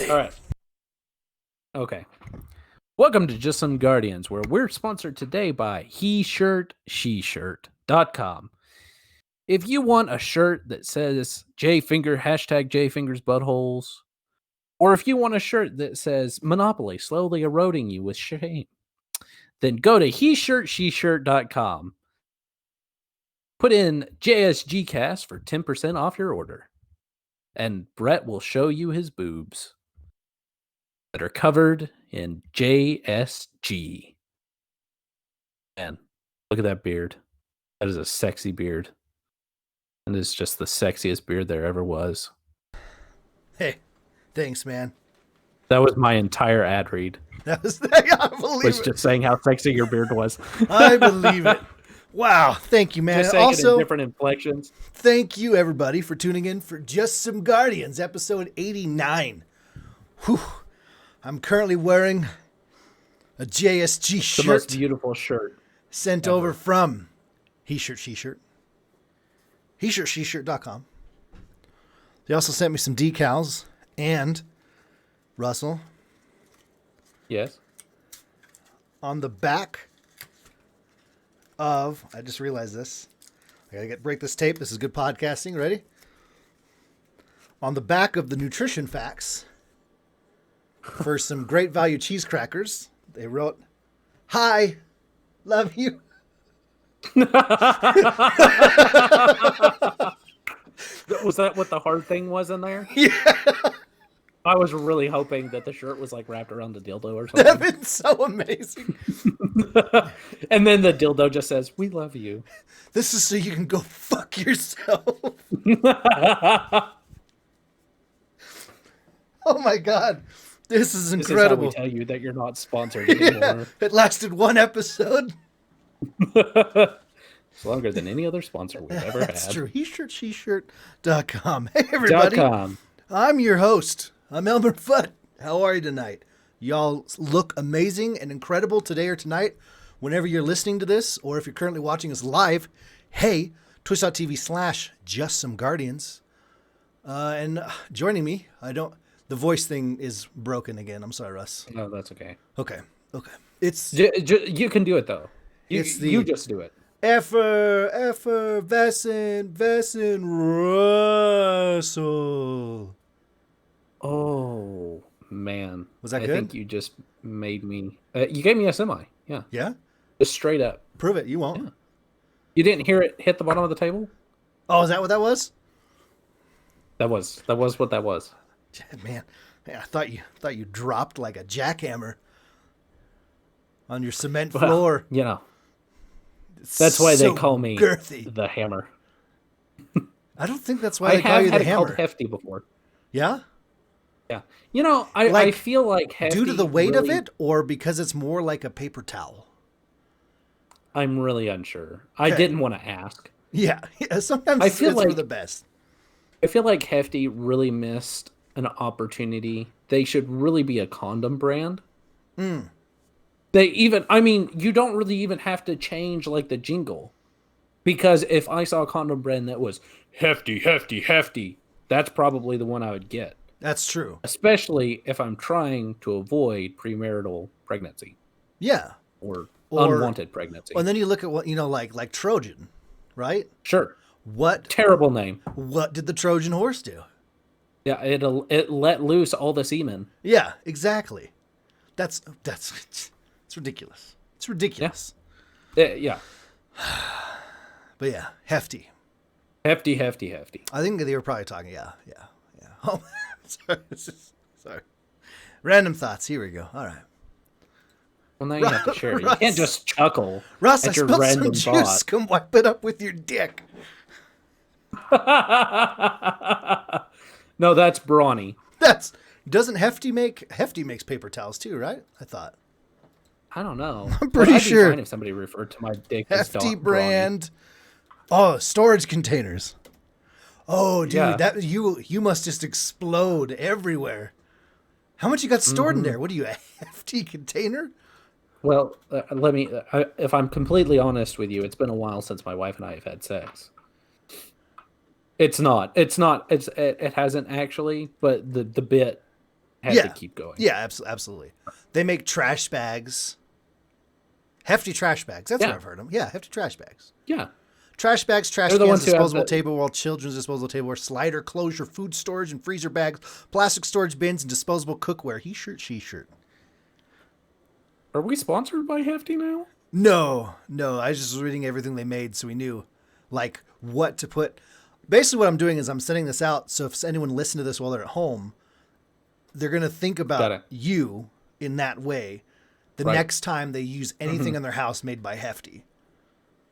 All right. Okay. Welcome to Just Some Guardians, where we're sponsored today by HeShirtSheShirt.com. If you want a shirt that says JFinger, #JFingers buttholes, or if you want a shirt that says Monopoly slowly eroding you with shame, then go to HeShirtSheShirt.com. Put in JSGcast for 10% off your order. And Brett will show you his boobs that are covered in JSG. Man, look at that beard. That is a sexy beard. And it's just the sexiest beard there ever was. Hey, thanks, man. That was my entire ad read. That was, I believe Was it. just saying how sexy your beard was. I believe it. Wow, thank you, man. Just saying Also, it in different inflections. thank you, everybody, for tuning in for Just Some Guardians, episode 89. Whew. I'm currently wearing a JSG The shirt most beautiful shirt. sent ever. over from HeShirtSheShirt. HeShirtSheShirt.com. They also sent me some decals and, Russell, Yes. on the back of, I just realized this. I gotta break this tape. This is good podcasting. Ready? On the back of the nutrition facts for some great value cheese crackers, they wrote, "Hi, love you." Was that what the hard thing was in there? Yeah, I was really hoping that the shirt was like wrapped around the dildo or that'd something. been so amazing. And then the dildo just says, "We love you." This is so you can go fuck yourself. Oh my god, this is This incredible. is how we tell you that you're not sponsored anymore. It lasted one episode. It's longer than any other sponsor we've ever That's had. true. HeShirtSheShirt.com. Hey, everybody. .com. I'm your host. I'm Elmer Fudd. How are you tonight? Y'all look amazing and incredible today or tonight. Whenever you're listening to this, or if you're currently watching us live, hey, twitch.tv/JustSomeGuardians. And joining me, the voice thing is broken again. I'm sorry, Russ. No, that's okay. Okay. It's You can do it though. You just do it. effervescent Russell. Oh man, Was that I good? think you just made me. You gave me a semi. Yeah, Yeah? just straight up. Prove it. You won't. Yeah. You didn't hear it hit the bottom of the table. Oh, is that what that was? That was what that was. Man, I thought you dropped like a jackhammer on your cement Well, floor. you know, that's why So they call me girthy. the Hammer. I don't think that's why I they call have you had the it called hammer. hefty before. Yeah? Yeah, you know, I Like, feel like hefty Due to the weight of really- it, or because it's more like a paper towel? I'm really unsure. I Okay. didn't want to ask. Yeah. Sometimes I feel it's for like- the best. I feel like Hefty really missed an opportunity. They should really be a condom brand. You don't really even have to change like the jingle. Because if I saw a condom brand that was hefty, hefty, hefty, that's probably the one I would get. That's true. Especially if I'm trying to avoid premarital pregnancy Yeah. or Or- unwanted pregnancy. And then you look at what, like Trojan, right? Sure. What Terrible name. did the Trojan horse do? Yeah, it let loose all the semen. Yeah, exactly. That's it's ridiculous. It's ridiculous. Yeah. But yeah, hefty. Hefty, hefty, hefty. I think they were probably talking. Yeah. Oh, sorry. Random thoughts. Here we go. All right. Well, now you have to share it. You Russ. can't just chuckle Russ, I at your spilled some random juice. thought. Come wipe it up with your dick. No, that's brawny. Doesn't Hefty makes paper towels too, right? I thought. I don't know. I'm pretty I'd be sure. fine if somebody referred to my dick as Hefty brawny. brand. Oh, storage containers. Oh, dude, Yeah. that you must just explode everywhere. How much you got stored in there? What are you, a hefty container? Well, let me. If I'm completely honest with you, it's been a while since my wife and I have had sex. It hasn't actually, but the bit Had Yeah. to keep going. Yeah, absolutely. They make trash bags. Hefty trash bags. That's where Yeah. I've heard them. Yeah, hefty trash bags. Yeah. Trash bags, trash They're the cans, ones who have disposable the- tableware, children's disposable tableware, slider, closure, food storage and freezer bags, plastic storage bins, and disposable cookware. He shirt, she shirt. Are we sponsored by Hefty now? No. I just was reading everything they made, so we knew, like, what to put. Basically, what I'm doing is I'm sending this out, so if anyone listens to this while they're at home, they're going to think Got about it. you in that way the Right. next time they use anything in their house made by Hefty.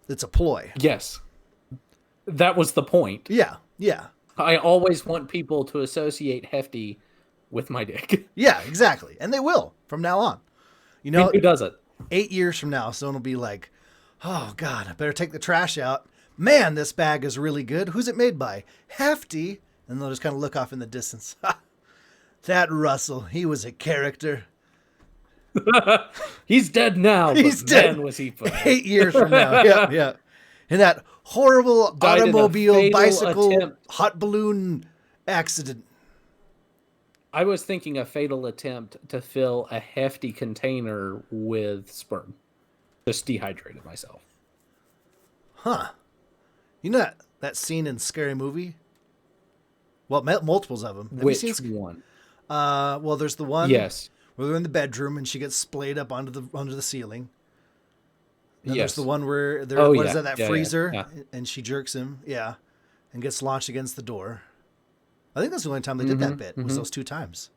It's a ploy. Yes. That was the point. Yeah. I always want people to associate Hefty with my dick. Yeah, exactly. And they will from now on. You I mean, know, who does it? 8 years from now, someone will be like, oh, God, I better take the trash out. Man, this bag is really good. Who's it made by? Hefty. And they'll just kind of look off in the distance. That Russell, he was a character. He's dead now. He's but dead. Man, was he funny. 8 years from now. Yeah. And that horrible Died in a automobile, fatal bicycle, attempt. hot balloon accident. I was thinking a fatal attempt to fill a Hefty container with sperm. Just dehydrated myself. Huh. You know that scene in Scary Movie? Well, multiples of them. Have Which you seen? one? Well, there's the one Yes. where they're in the bedroom and she gets splayed up under the ceiling. Then Yes. there's the one where they're Oh, what yeah. is that Yeah, freezer yeah. and she jerks him, and gets launched against the door. I think that's the only time they did that bit. Was those 2 times.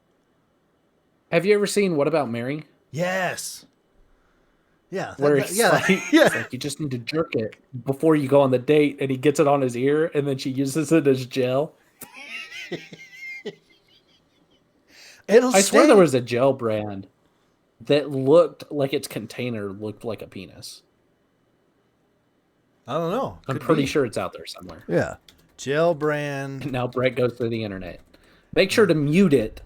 Have you ever seen What About Mary? Yes. Yeah. Where it's like, it's like you just need to jerk it before you go on the date, and he gets it on his ear, and then she uses it as gel. I swear there was a gel brand that looked like its container looked like a penis. I don't know. I'm Could pretty be. sure it's out there somewhere. Yeah. Gel brand. Now Brett goes through the internet. Make sure to mute it.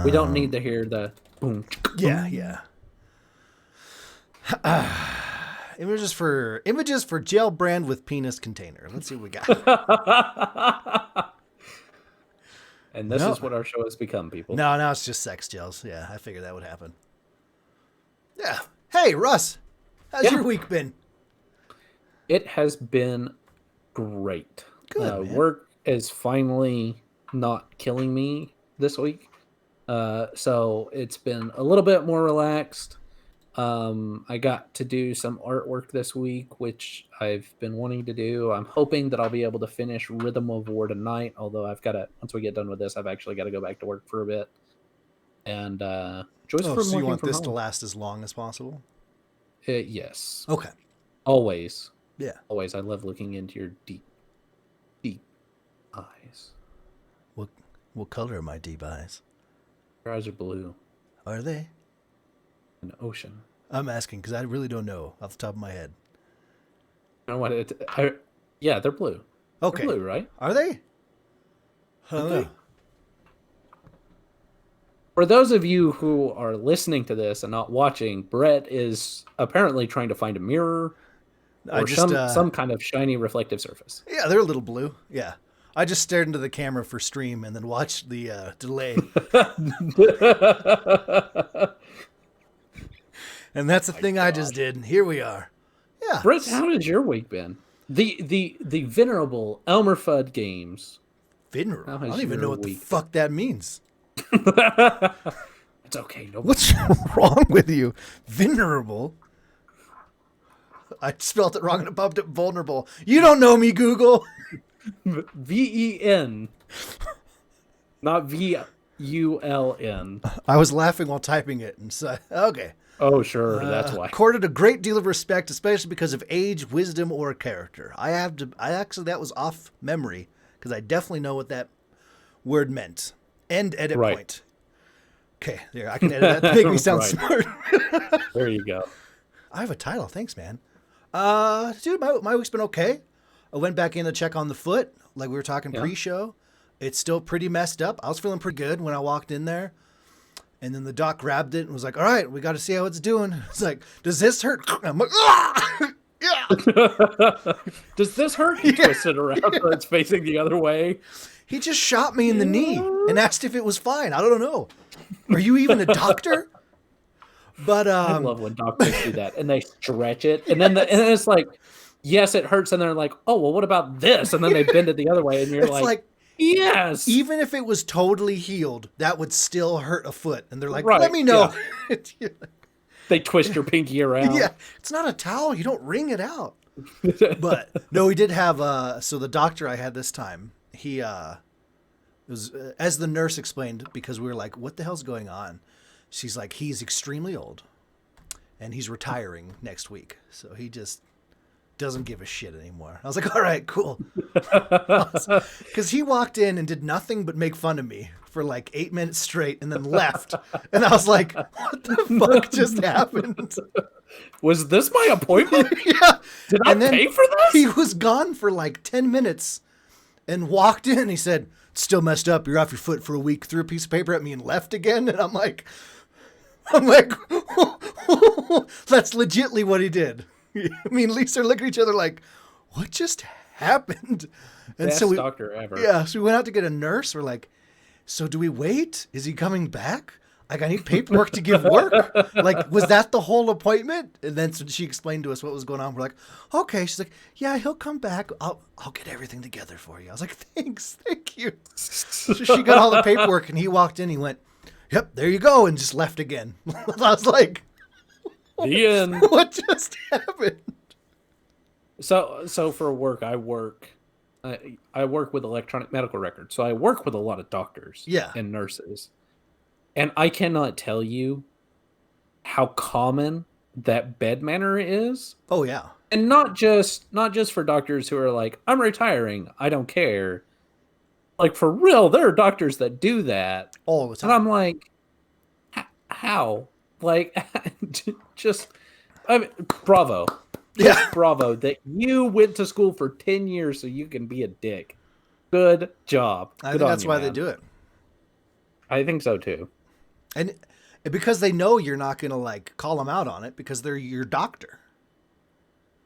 We don't need to hear the boom. Yeah. Images for gel brand with penis container. Let's see what we got. And this No. is what our show has become, people. No, now it's just sex gels. Yeah, I figured that would happen. Yeah. Hey, Russ, how's Yeah. your week been? It has been great. Good, man. Work is finally not killing me this week. So it's been a little bit more relaxed. I got to do some artwork this week, which I've been wanting to do. I'm hoping that I'll be able to finish Rhythm of War tonight, although once we get done with this, I've actually got to go back to work for a bit. And Joyce from So you working want from this to home. last as long as possible? Yes. Okay. Always. Yeah. Always. I love looking into your deep eyes. What color are my deep eyes? Your eyes are blue. Are they? An ocean. I'm asking because I really don't know off the top of my head. You know what? Yeah, they're blue. Okay. They're blue, right? Are they? I don't Okay. know. For those of you who are listening to this and not watching, Brett is apparently trying to find a mirror I or just some kind of shiny reflective surface. yeah, they're a little blue. Yeah. I just stared into the camera for stream and then watched the delay. And that's the thing I just did. And here we are. Yeah. Brett, how has your week been? The venerable Elmer Fudd Games. Venerable. How I has don't even your know what the week fuck that means. It's okay. No, What's wrong with you? Venerable? I spelled it wrong and it popped up vulnerable. You don't know me, Google. VEN, not VULN. I was laughing while typing it. And so, okay. Oh, sure, that's why. Accorded a great deal of respect, especially because of age, wisdom, or character. I actually, that was off memory because I definitely know what that word meant. End edit Right. point. Okay, there. I can edit that to make me sound Right. smart. There you go. I have a title. Thanks, man. Dude, my week's been okay. I went back in to check on the foot, like we were talking Yeah. pre-show. It's still pretty messed up. I was feeling pretty good when I walked in there. And then the doc grabbed it and was like, all right, we got to see how it's doing. It's like, does this hurt? I'm like, ah! Yeah. Does this hurt? He twisted around so it's facing the other way. He just shot me in the knee and asked if it was fine. I don't know. Are you even a doctor? But I love when doctors do that and they stretch it, and then and then it's like, yes, it hurts, and they're like, oh well, what about this? And then they bend it the other way, and you're it's like, yes. even if it was totally healed, that would still hurt a foot. And they're like, Right, let me know. They twist your pinky around. Yeah, it's not a towel. You don't wring it out. But no, we did have so the doctor I had this time, he was as the nurse explained, because we were like, what the hell's going on? She's like, he's extremely old and he's retiring next week, so he just doesn't give a shit anymore. I was like, all right, cool. Because he walked in and did nothing but make fun of me for like 8 minutes straight and then left. And I was like, what the fuck just happened? Was this my appointment? Yeah. Did I pay for this? He was gone for like 10 minutes and walked in. He said, it's still messed up. You're off your foot for a week. Threw a piece of paper at me and left again. And I'm like, that's legitly what he did. I mean, Lisa look at each other like, what just happened? And Best so we, doctor ever. yeah, so we went out to get a nurse. We're like, so do we wait? Is he coming back? Like, I need paperwork to give work. Like, was that the whole appointment? And then so she explained to us what was going on. We're like, okay. She's like, yeah, he'll come back. I'll get everything together for you. I was like, thanks, thank you. So she got all the paperwork, and he walked in. He went, yep, there you go, and just left again. I was like, The end. what just happened? So for work, I work with electronic medical records. So I work with a lot of doctors and nurses. And I cannot tell you how common that bed manner is. Oh yeah. And not just for doctors who are like, I'm retiring, I don't care. Like, for real, there are doctors that do that all the time. And I'm like, how? Like, just, I mean, bravo. Yeah. Bravo that you went to school for 10 years so you can be a dick. Good job. I think that's why they do it. I think so too. And because they know you're not going to like call them out on it because they're your doctor.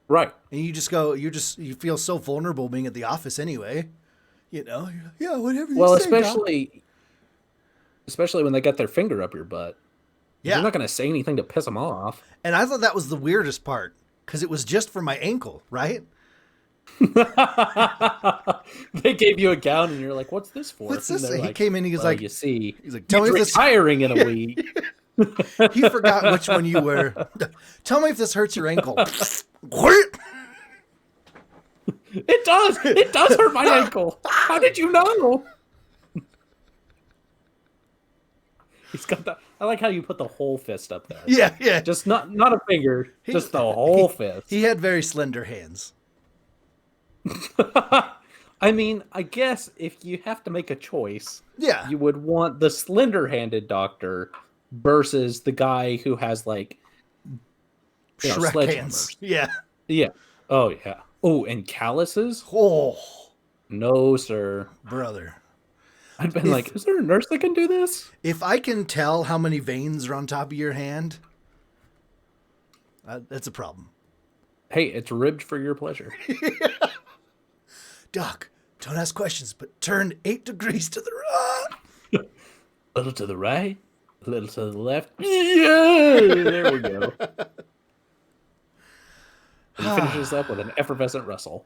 Right. And you just go, you feel so vulnerable being at the office anyway. You know, you're like, yeah, whatever you say, especially when they got their finger up your butt. Yeah. You're not going to say anything to piss them off. And I thought that was the weirdest part because it was just for my ankle, right? They gave you a gown and you're like, what's this for? What's this? He like, came in, he's like, you see, he's like, tell me if this retiring in a week. He forgot which one you were. Tell me if this hurts your ankle. It does. It does hurt my ankle. How did you know? He's got that. I like how you put the whole fist up there. Yeah, yeah. Just not a finger, just the whole fist. He had very slender hands. I mean, I guess if you have to make a choice, yeah, you would want the slender-handed doctor versus the guy who has like Shrek hands. Yeah. Yeah. Oh yeah. Oh, and calluses? Oh. No, sir. Brother. I've been like, is there a nurse that can do this? If I can tell how many veins are on top of your hand, that's a problem. Hey, it's ribbed for your pleasure. Doc, don't ask questions, but turn 8 degrees to the right. A little to the right, a little to the left. Yeah, there we go. And he finishes up with an effervescent rustle.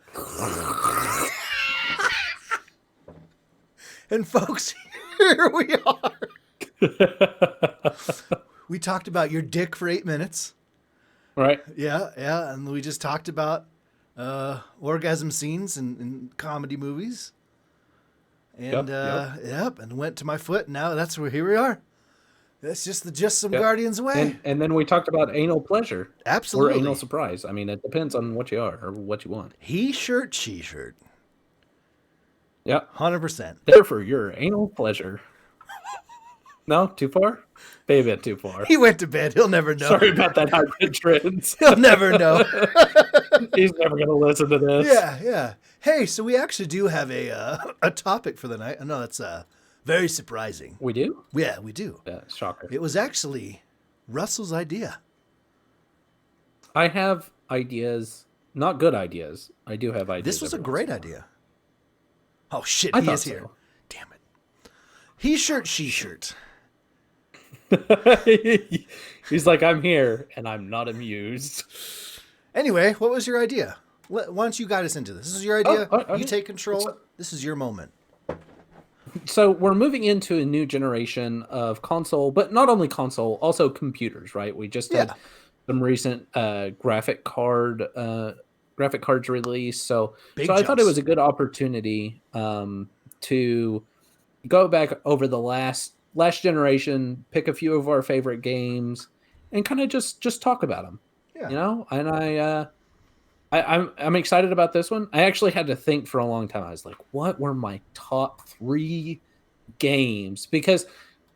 And folks, here we are. We talked about your dick for 8 minutes. Right. Yeah, yeah. And we just talked about orgasm scenes in comedy movies. And yep, and went to my foot. And now that's where here we are. That's just some Guardians away. And then we talked about anal pleasure. Absolutely. Or anal surprise. I mean, it depends on what you are or what you want. He shirt, she shirt. Yeah. 100%. There for your anal pleasure. No? Too far? Maybe a bit too far. He went to bed. He'll never know. Sorry about that high trends. He'll never know. He's never going to listen to this. Yeah, yeah. Hey, so we actually do have a topic for the night. I know that's very surprising. We do? Yeah, we do. Yeah, shocker. It was actually Russell's idea. I have ideas, not good ideas. I do have ideas. This was a great idea. Oh, shit, I he thought is here. so. He shirt, she shirt. He's like, I'm here and I'm not amused. Anyway, what was your idea? Why don't you guide us into this? This is your idea. Okay. You take control. This is your moment. So we're moving into a new generation of console, but not only console, also computers, right? We just had some recent graphic cards released. So I thought it was a good opportunity to go back over the last generation, pick a few of our favorite games, and kind of just talk about them. Yeah. You know, and I'm excited about this one. I actually had to think for a long time. I was like, what were my top 3 games? Because,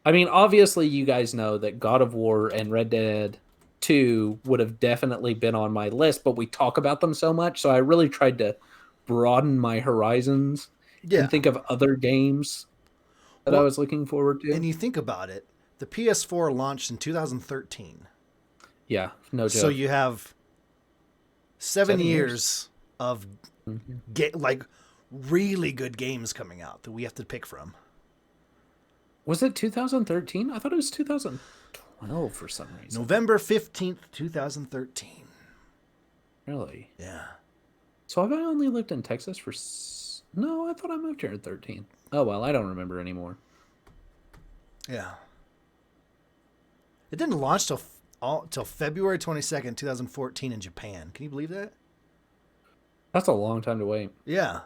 I mean, obviously you guys know that God of War and Red Dead 2 would have definitely been on my list, but we talk about them so much. So I really tried to broaden my horizons and think of other games that I was looking forward to. And you think about it, the PS4 launched in 2013. Yeah, no joke. So you have 7 years of like really good games coming out that we have to pick from. Was it 2013? I thought it was 2012 for some reason. November 15th, 2013. Really? Yeah. So have I only lived in Texas for... No, I thought I moved here in 13. Oh, well, I don't remember anymore. Yeah. It didn't launch till February 22nd, 2014 in Japan. Can you believe that? That's a long time to wait. Yeah.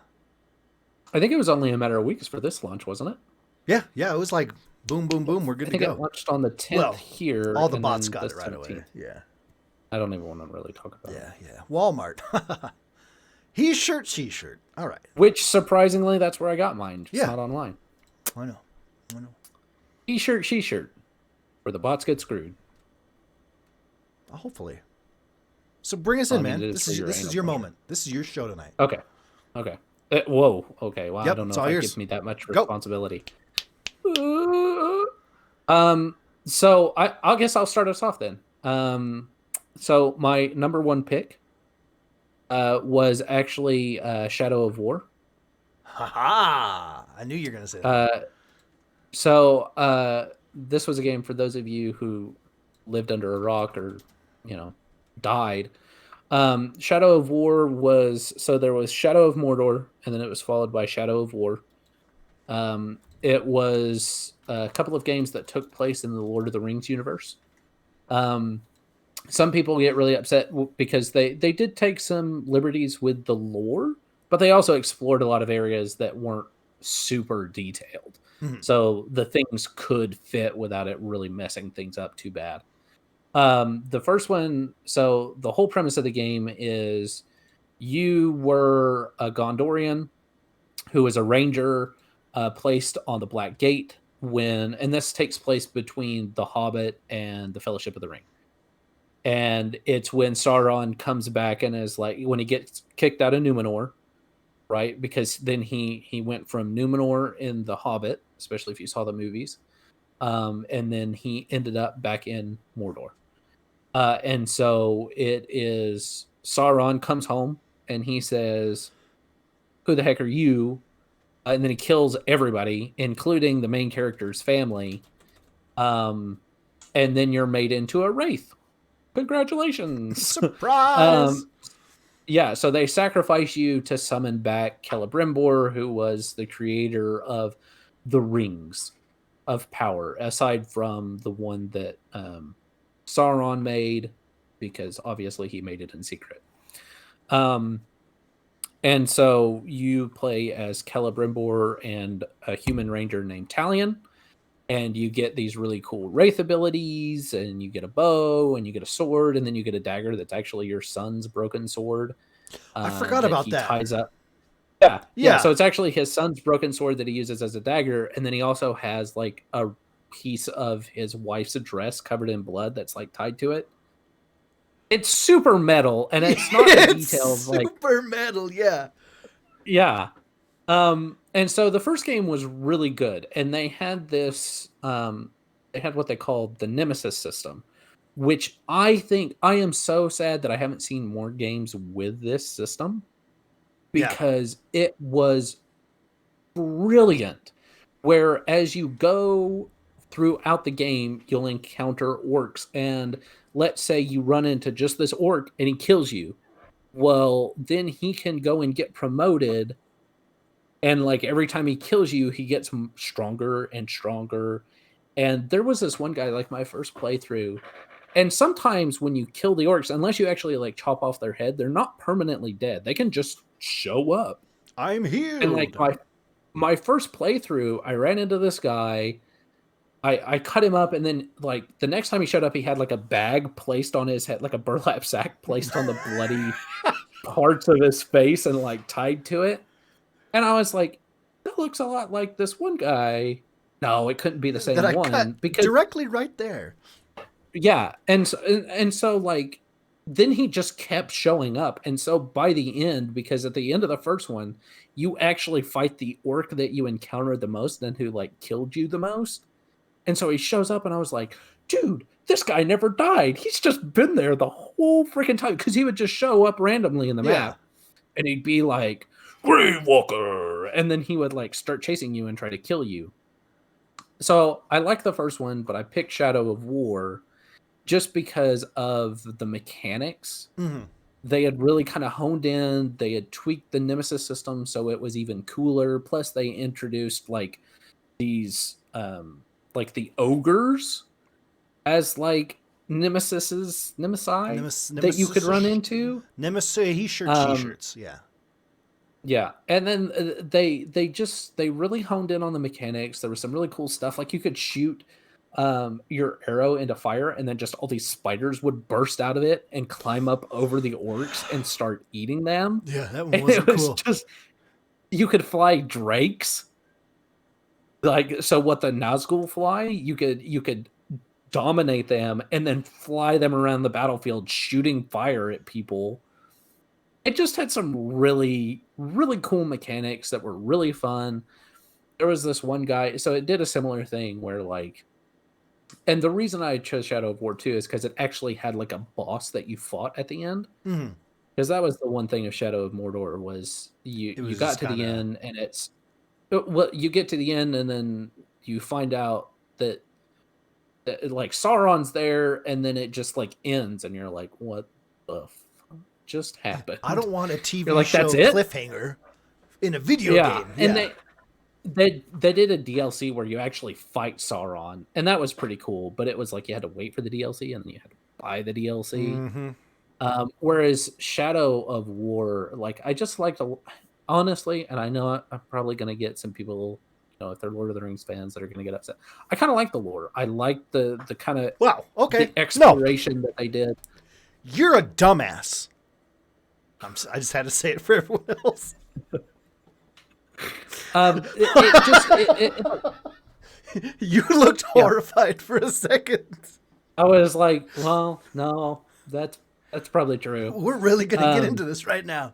I think it was only a matter of weeks for this launch, wasn't it? Yeah. It was like boom, boom, boom. We're good to go. I think it launched on the 10th here. All the bots got it right away. Yeah. I don't even want to really talk about it. Yeah. Walmart. He shirt, she shirt. All right. Which, surprisingly, that's where I got mine. It's not online. I know. He shirt, she shirt. Where the bots get screwed. Hopefully. So bring us in, man. This is your moment. This is your show tonight. Okay. Whoa. Okay. Wow. Yep, I don't know if that gives me that much responsibility. So I guess I'll start us off then. So my number 1 pick was actually Shadow of War. Ha! I knew you were going to say that. So this was a game for those of you who lived under a rock or, died. Shadow of War there was Shadow of Mordor, and then it was followed by Shadow of War. It was a couple of games that took place in the Lord of the Rings universe. Some people get really upset because they did take some liberties with the lore, but they also explored a lot of areas that weren't super detailed. Mm-hmm. So the things could fit without it really messing things up too bad. The first one, so the whole premise of the game is you were a Gondorian who is a ranger placed on the Black Gate and this takes place between The Hobbit and the Fellowship of the Ring. And it's when Sauron comes back and is like, when he gets kicked out of Numenor, right? Because then he went from Numenor in The Hobbit, especially if you saw the movies. And then he ended up back in Mordor. And so it is Sauron comes home and he says, who the heck are you? And then he kills everybody, including the main character's family. And then you're made into a wraith. Congratulations. Surprise. So they sacrifice you to summon back Celebrimbor, who was the creator of the rings of power, aside from the one that Sauron made, because obviously he made it in secret. And so you play as Celebrimbor and a human ranger named Talion, and you get these really cool wraith abilities, and you get a bow, and you get a sword, and then you get a dagger that's actually your son's broken sword. I forgot about that. Ties up. Yeah. So it's actually his son's broken sword that he uses as a dagger, and then he also has like a piece of his wife's dress covered in blood that's like tied to it. It's super metal, and it's not detailed like super metal. Yeah. And so the first game was really good, and they had this they had what they called the Nemesis system, which I am so sad that I haven't seen more games with this system, because it was brilliant where as you go throughout the game, you'll encounter orcs. And let's say you run into just this orc and he kills you. Well, then he can go and get promoted. And like every time he kills you, he gets stronger and stronger. And there was this one guy, like my first playthrough. And sometimes when you kill the orcs, unless you actually like chop off their head, they're not permanently dead. They can just show up. I'm healed. And like my first playthrough, I ran into this guy. I cut him up, and then like the next time he showed up, he had like a bag placed on his head, like a burlap sack placed on the bloody parts of his face and like tied to it. And I was like, that looks a lot like this one guy. No, it couldn't be the same that I one cut because directly right there. yeah, and so like then he just kept showing up. And so by the end, because at the end of the first one, you actually fight the orc that you encountered the most and who like killed you the most. And so he shows up and I was like, dude, this guy never died. He's just been there the whole freaking time. Because he would just show up randomly in the map and he'd be like, Grave Walker. And then he would like start chasing you and try to kill you. So I like the first one, but I picked Shadow of War just because of the mechanics. Mm-hmm. They had really kind of honed in. They had tweaked the Nemesis system so it was even cooler. Plus, they introduced like these, like the ogres as like nemesi that you could run into. Nemesis t-shirts, yeah. And then they really honed in on the mechanics. There was some really cool stuff. Like you could shoot your arrow into fire, and then just all these spiders would burst out of it and climb up over the orcs and start eating them. Yeah, that one wasn't cool. Just you could fly drakes. Like so, what the Nazgul fly, you could dominate them and then fly them around the battlefield, shooting fire at people. It just had some really, really cool mechanics that were really fun. There was this one guy, so it did a similar thing where like, and the reason I chose Shadow of War 2 is because it actually had like a boss that you fought at the end. Because that was the one thing of Shadow of Mordor was you got to the end and it's, well, you get to the end and then you find out that like Sauron's there and then it just like ends and you're like, what the fuck just happened? I don't want a TV like, show that's it? cliffhanger in a video game. And they did a DLC where you actually fight Sauron, and that was pretty cool, but it was like you had to wait for the DLC and then you had to buy the DLC. Whereas Shadow of War, like I just liked honestly, and I know I'm probably going to get some people, you know, if they're Lord of the Rings fans that are going to get upset. I kind of like the lore. I like the kind of the exploration that they did. You're a dumbass. I just had to say it for everyone else. You looked horrified for a second. I was like, well, no, that's probably true. We're really going to get into this right now.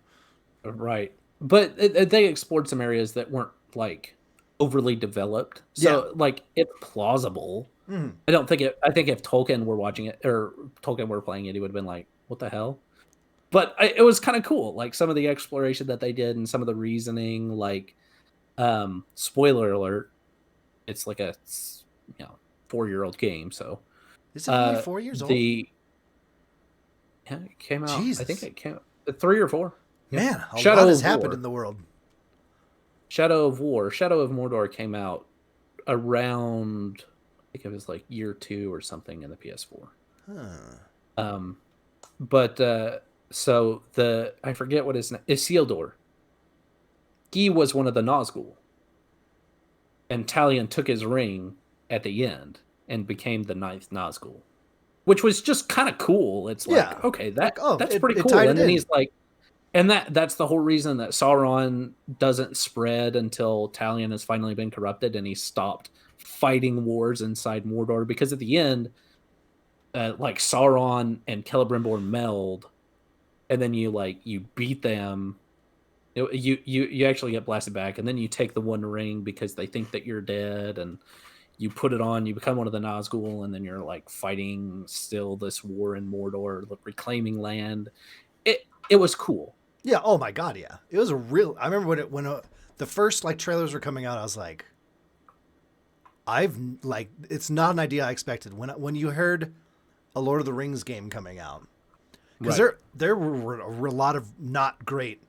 Right. But they explored some areas that weren't like overly developed. So like it's plausible. I think if Tolkien were watching it or Tolkien were playing it, he would have been like, what the hell? But it was kind of cool. Like some of the exploration that they did and some of the reasoning, like, spoiler alert, it's like a 4-year-old game. So is it only 4 years old? It came out. Jesus. I think it came out 3 or 4. Man, a lot has happened in the world. Shadow of War, Shadow of Mordor came out around, I think it was like year 2 or something in the PS4. But so I forget what his name is. Isildur. He was one of the Nazgul, and Talion took his ring at the end and became the 9th Nazgul, which was just kind of cool. It's like, okay, that's pretty cool. And then he's like, and that's the whole reason that Sauron doesn't spread until Talion has finally been corrupted and he stopped fighting wars inside Mordor, because at the end, like Sauron and Celebrimbor meld, and then you beat them. You actually get blasted back, and then you take the One Ring because they think that you're dead, and you put it on. You become one of the Nazgul, and then you're like fighting still this war in Mordor, reclaiming land. It was cool. Yeah. Oh my God. Yeah. It was a real. I remember when the first like trailers were coming out, I was like, like, it's not an idea I expected when you heard a Lord of the Rings game coming out, because Right. there were a lot of not great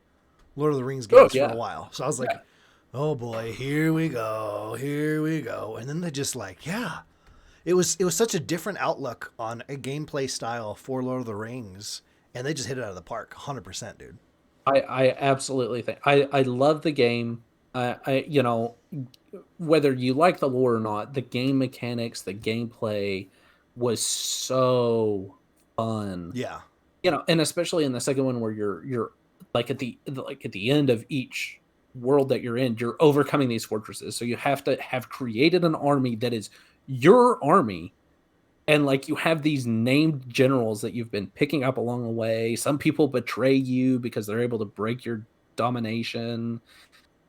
Lord of the Rings Oh games for yeah. a while. So I was like, Yeah. oh boy, here we go, here we go. And then they just like, yeah, it was such a different outlook on a gameplay style for Lord of the Rings, and they just hit it out of the park, 100%, dude. I absolutely think I love the game. Whether you like the lore or not, the game mechanics, the gameplay was so fun. Yeah, And especially in the second one where you're like at the end of each world that you're in, you're overcoming these fortresses. So you have to have created an army that is your army, and like you have these named generals that you've been picking up along the way. Some people betray you because they're able to break your domination,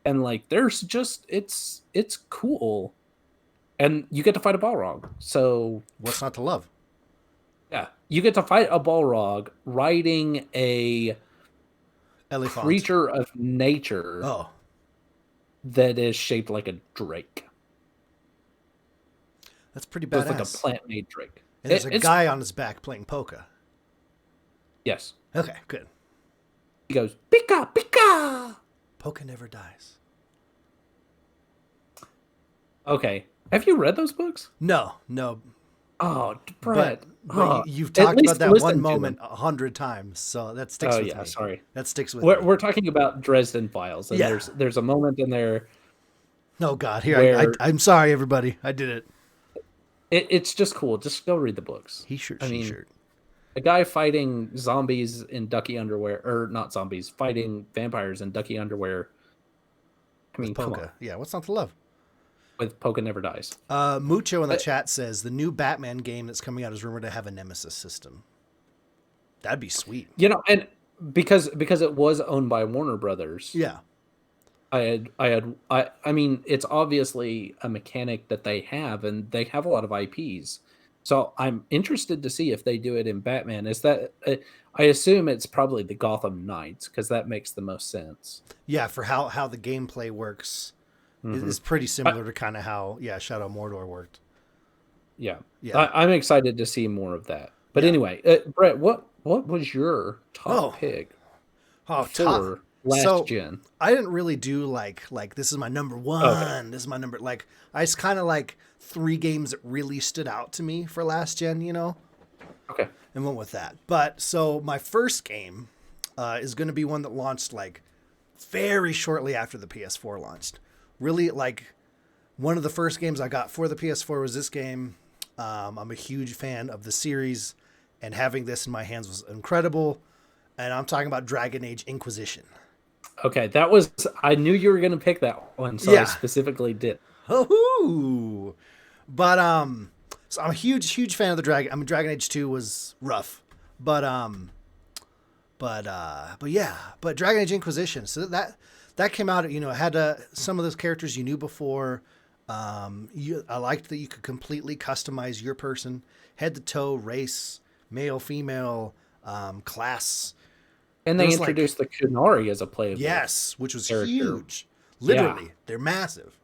and like there's just it's cool, and you get to fight a Balrog. So what's not to love? yeah, you get to fight a Balrog riding a Elephant. creature of nature Oh, that is shaped like a drake. that's pretty So it's like a badass. plant-made drake. And there's a It's guy on his back playing polka. yes. Okay, good. He goes pika pika. Polka never dies. Okay, have you read those books? No, Oh, but Brett. you've At talked least about that listen one to moment them. 100 times, so that sticks Oh with yeah, me. sorry. That sticks with We're, me. we're talking about Dresden Files, and Yeah. there's a moment in there Oh God, here where I'm sorry, everybody. I did it. it's just cool. Just go read the books. He shirt, I she mean, shirt. a guy fighting zombies in ducky underwear, or not zombies, fighting vampires in ducky underwear. I With mean, come polka. on, Yeah, what's not to love? with Polka Never Dies. Mucho in the But, chat says the new Batman game that's coming out is rumored to have a Nemesis system. That'd be sweet. and because it was owned by Warner Brothers, Yeah. I mean, it's obviously a mechanic that they have, and they have a lot of IPs. So I'm interested to see if they do it in Batman. Is that I assume it's probably the Gotham Knights, because that makes the most sense. Yeah, for how the gameplay works Mhm. is pretty similar to kind of how Shadow of Mordor worked. Yeah, Yeah. I'm excited to see more of that. But Yeah. anyway, Brett, what was your top Oh, pick top. for last So gen? I didn't really do like this is my number one. Okay, This is my number, like I just kind of like 3 games that really stood out to me for last gen, okay, and went with that. But so my first game is going to be one that launched like very shortly after the PS4 launched. Really, like one of the first games I got for the PS4 was this game. I'm a huge fan of the series, and having this in my hands was incredible. And I'm talking about Dragon Age Inquisition. okay. I knew you were gonna pick that one, so I Yeah. specifically did. Oh, but so I'm a huge fan of the Dragon. I mean, Dragon Age 2 was rough, but yeah, but Dragon Age Inquisition. So that came out. It had some of those characters you knew before. I liked that you could completely customize your person, head to toe, race, male, female, class. And There they was like introduced the Kunari as a playable. yes, which was character. huge. Literally, they're massive.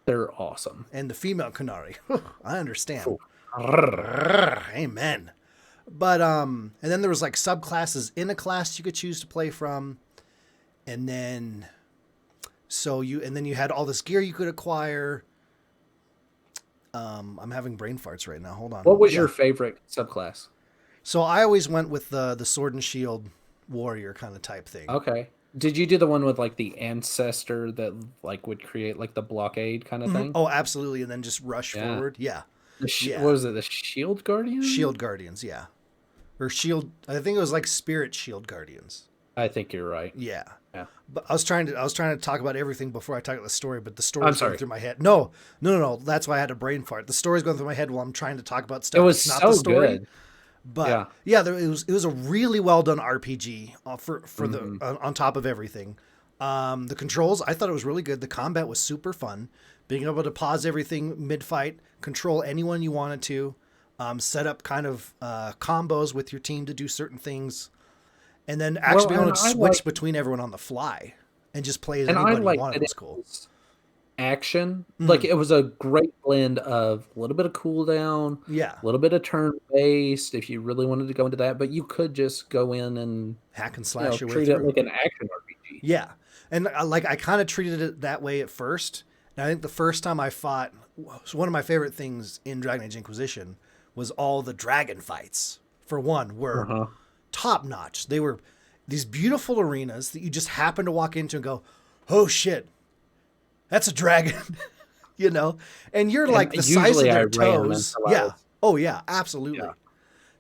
They're awesome. And the female Kunari, I understand. Cool. Rrrr. Amen. But and then there was like subclasses in a class you could choose to play from, and then you had all this gear you could acquire. I'm having brain farts right now. Hold on. What was Yeah. your favorite subclass? So I always went with the sword and shield warrior kind of type thing. Okay. Did you do the one with like the ancestor that like would create like the blockade kind of thing? Oh, absolutely. And then just rush Yeah. forward. Yeah. Yeah. What was it? The Shield Guardian? Shield guardians. Yeah. Or shield. I think it was like spirit shield guardians. I think you're right. Yeah. Yeah. But I was trying to talk about everything before I talk about the story, but the I'm story's sorry. going through my head. No. That's why I had a brain fart. The story's going through my head while I'm trying to talk about stuff. It was that's not so the story. good. But it was a really well done RPG for Mm-hmm. the on top of everything. The controls, I thought it was really good. The combat was super fun. Being able to pause everything mid fight, control anyone you wanted to, set up kind of combos with your team to do certain things, and then actually be able to switch between everyone on the fly and just play as And I anybody you like wanted that was cool. action. Like it was a great blend of a little bit of cooldown, Yeah. a little bit of turn based if you really wanted to go into that, but you could just go in and Hack and slash your way treat it through. like an action RPG. Yeah. And I kind of treated it that way at first. And I think the first time I fought, so one of my favorite things in Dragon Age Inquisition was all the dragon fights. For one, were top notch. They were these beautiful arenas that you just happen to walk into and go, "Oh shit, that's a dragon," And you're like the size of their toes. Yeah. Oh yeah, absolutely. Yeah.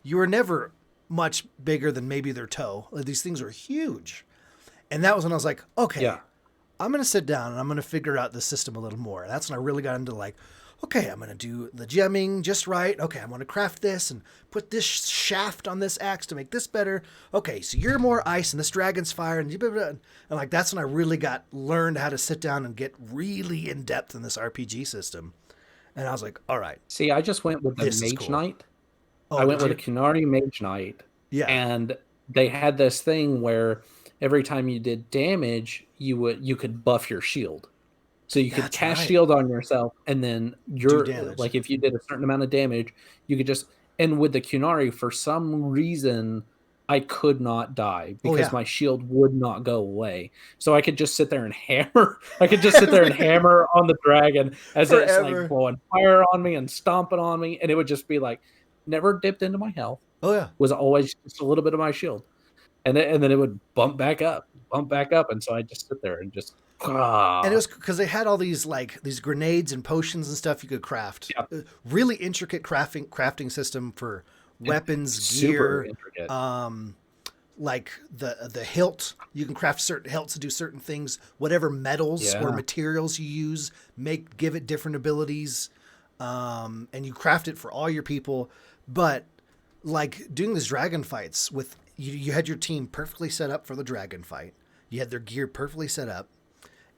You were never much bigger than maybe their toe. These things are huge. And that was when I was like, okay, I'm going to sit down and I'm going to figure out the system a little more. And that's when I really got into like, okay, I'm going to do the gemming just right. Okay, I'm going to craft this and put this shaft on this axe to make this better. Okay, so you're more ice and this dragon's fire. And like, that's when I really learned how to sit down and get really in depth in this RPG system. And I was like, all right. See, I just went with the Mage Knight. I went with a Qunari Mage Knight. Yeah. And they had this thing where every time you did damage, you could buff your shield. So you could cast shield on yourself, and then like if you did a certain amount of damage, you could just, and with the Qunari, for some reason, I could not die because my shield would not go away. So I could just sit there and hammer. I could just sit there and hammer on the dragon as it's like blowing fire on me and stomping on me, and it would just be like, never dipped into my health. Oh yeah, was always just a little bit of my shield, and then it would bump back up, and so I just sit there and just. And it was because they had all these grenades and potions and stuff you could craft. Yep. Really intricate crafting system for weapons, super gear. Intricate. Like the hilt, you can craft certain hilts to do certain things. Whatever metals or materials you use, give it different abilities, and you craft it for all your people. But like doing these dragon fights with you had your team perfectly set up for the dragon fight. You had their gear perfectly set up.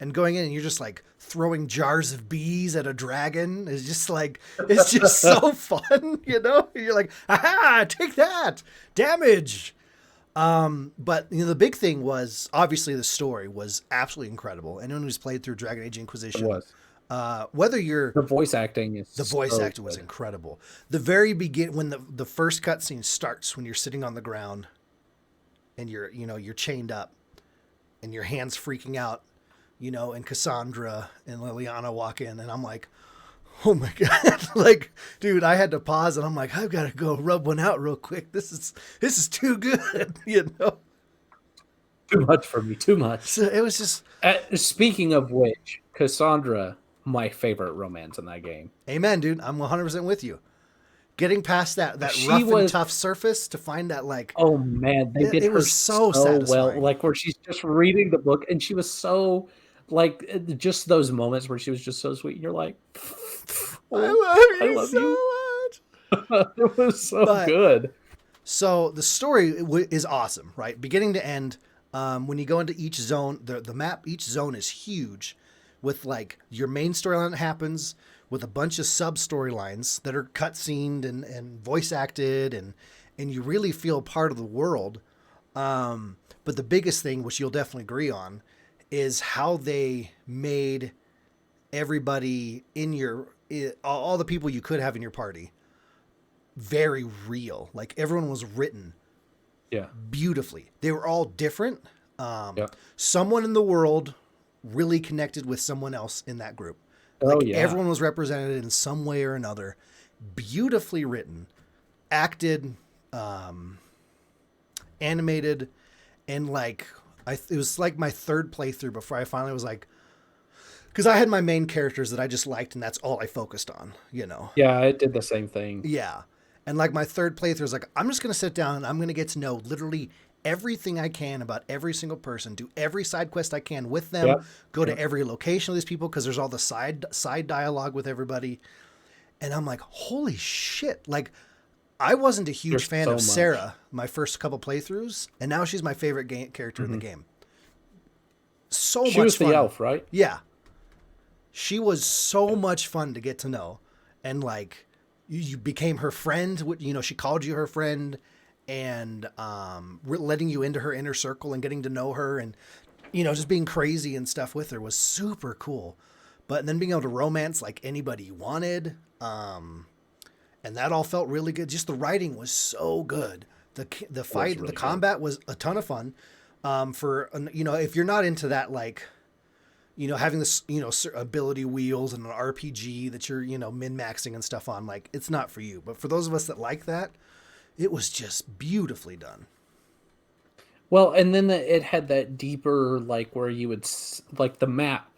And going in and you're just like throwing jars of bees at a dragon is just like, it's just so fun, You're like, aha, take that, damage. But the big thing was obviously the story was absolutely incredible. Anyone who's played through Dragon Age Inquisition, whether you're the voice acting was incredible. The very beginning, when the first cutscene starts, when you're sitting on the ground and you're chained up and your hand's freaking out. And Cassandra and Liliana walk in, and I'm like, oh my God. Like, dude, I had to pause, and I'm like, I've got to go rub one out real quick. This is too good, Too much for me, too much. So it was just... speaking of which, Cassandra, my favorite romance in that game. Amen, dude. I'm 100% with you. Getting past that rough and tough surface to find that, like... Oh, man, they did her so well. Like, where she's just reading the book, and she was so... Like, just those moments where she was just so sweet. You're like, I love you so much. It was so good. So the story is awesome, right? Beginning to end. When you go into each zone, the map, each zone is huge with like your main storyline that happens with a bunch of sub storylines that are cutscened and voice acted and you really feel part of the world. But the biggest thing, which you'll definitely agree on, is how they made everybody all the people you could have in your party very real. Like everyone was written beautifully. They were all different. Someone in the world really connected with someone else in that group. Everyone was represented in some way or another. Beautifully written, acted, animated, and like... it was like my third playthrough before I finally was like, because I had my main characters that I just liked, and that's all I focused on, Yeah, I did the same thing. Yeah. And like my third playthrough was like, I'm just going to sit down and I'm going to get to know literally everything I can about every single person, do every side quest I can with them, go to every location of these people, because there's all the side dialogue with everybody. And I'm like, holy shit. Like, I wasn't a huge fan of Sarah my first couple playthroughs, and now she's my favorite character in the game. So much fun. She was the elf, right? Yeah. She was so much fun to get to know. And like, you became her friend. She called you her friend, and letting you into her inner circle and getting to know her and, just being crazy and stuff with her was super cool. but then being able to romance like anybody you wanted, and that all felt really good. Just the writing was so good. The fight, really the good. combat was a ton of fun. If you're not into that, like, having this, ability wheels and an RPG that you're, min maxing and stuff on, like, it's not for you. But for those of us that like that, it was just beautifully done. Well, and then it had that deeper, like, where you would like the map.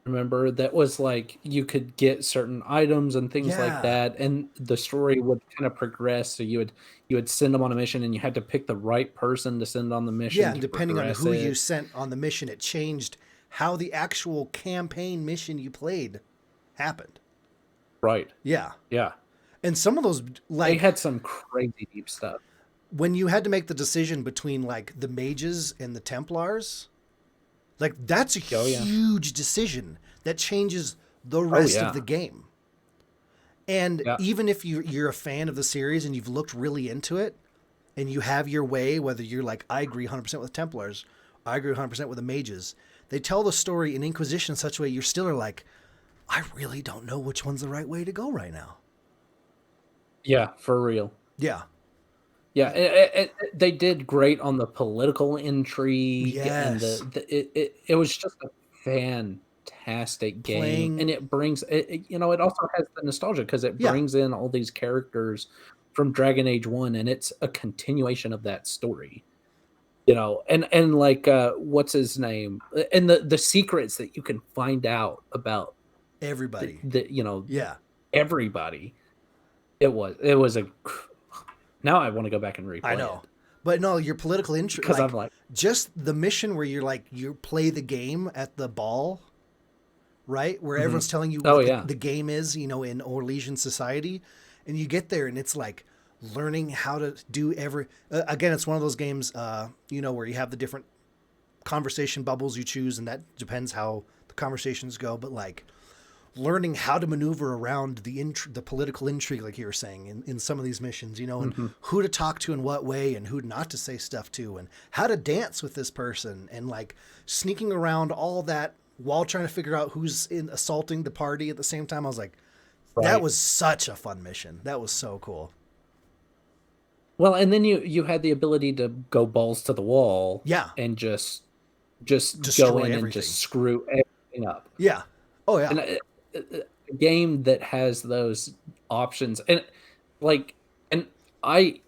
Remember, that was like you could get certain items and things like Yeah. that, and the story would kind of progress. So you would send them on a mission, and you had to pick the right person to send on the mission Yeah, and to depending on progress who you it. sent on the mission, it changed how the actual campaign mission you played happened. Right. Yeah. Yeah. And some of those, They like, had some crazy deep stuff. when you had to make the decision between, like, the mages and the Templars, like, that's a Oh, yeah. huge decision that changes the Oh, rest yeah. of the game. And Yeah. even if you're a fan of the series and you've looked really into it and you have your way, whether you're like, I agree 100% with Templars, I agree 100% with the mages, they tell the story in Inquisition in such a way you're still like, I really don't know which one's the right way to go right now. Yeah, for real. Yeah. Yeah, they did great on the political intrigue, and Yes. it was just a fantastic game, Playing. and it brings it also has the nostalgia because it Yeah. brings in all these characters from Dragon Age 1, and it's a continuation of that story. And like what's his name? And the secrets that you can find out about Everybody. Yeah. everybody. It was a now I want to go back and replay I know. it. But no, your political interest, Because like, I'm like, just the mission where you're like, you play the game at the ball, right? Where everyone's telling you oh what yeah, the game is, in Orlesian society. And you get there and it's like learning how to do again, it's one of those games, where you have the different conversation bubbles you choose, and that depends how the conversations go. But like learning how to maneuver around the political intrigue, like you were saying, in some of these missions, and who to talk to in what way and who not to say stuff to, and how to dance with this person, and like sneaking around all that while trying to figure out who's assaulting the party at the same time. I was like, that right. was such a fun mission. That was so cool. Well, and then you had the ability to go balls to the wall, Yeah. and just go Destroy in and everything. just screw everything up. Yeah. Oh yeah. And a game that has those options, and like, and I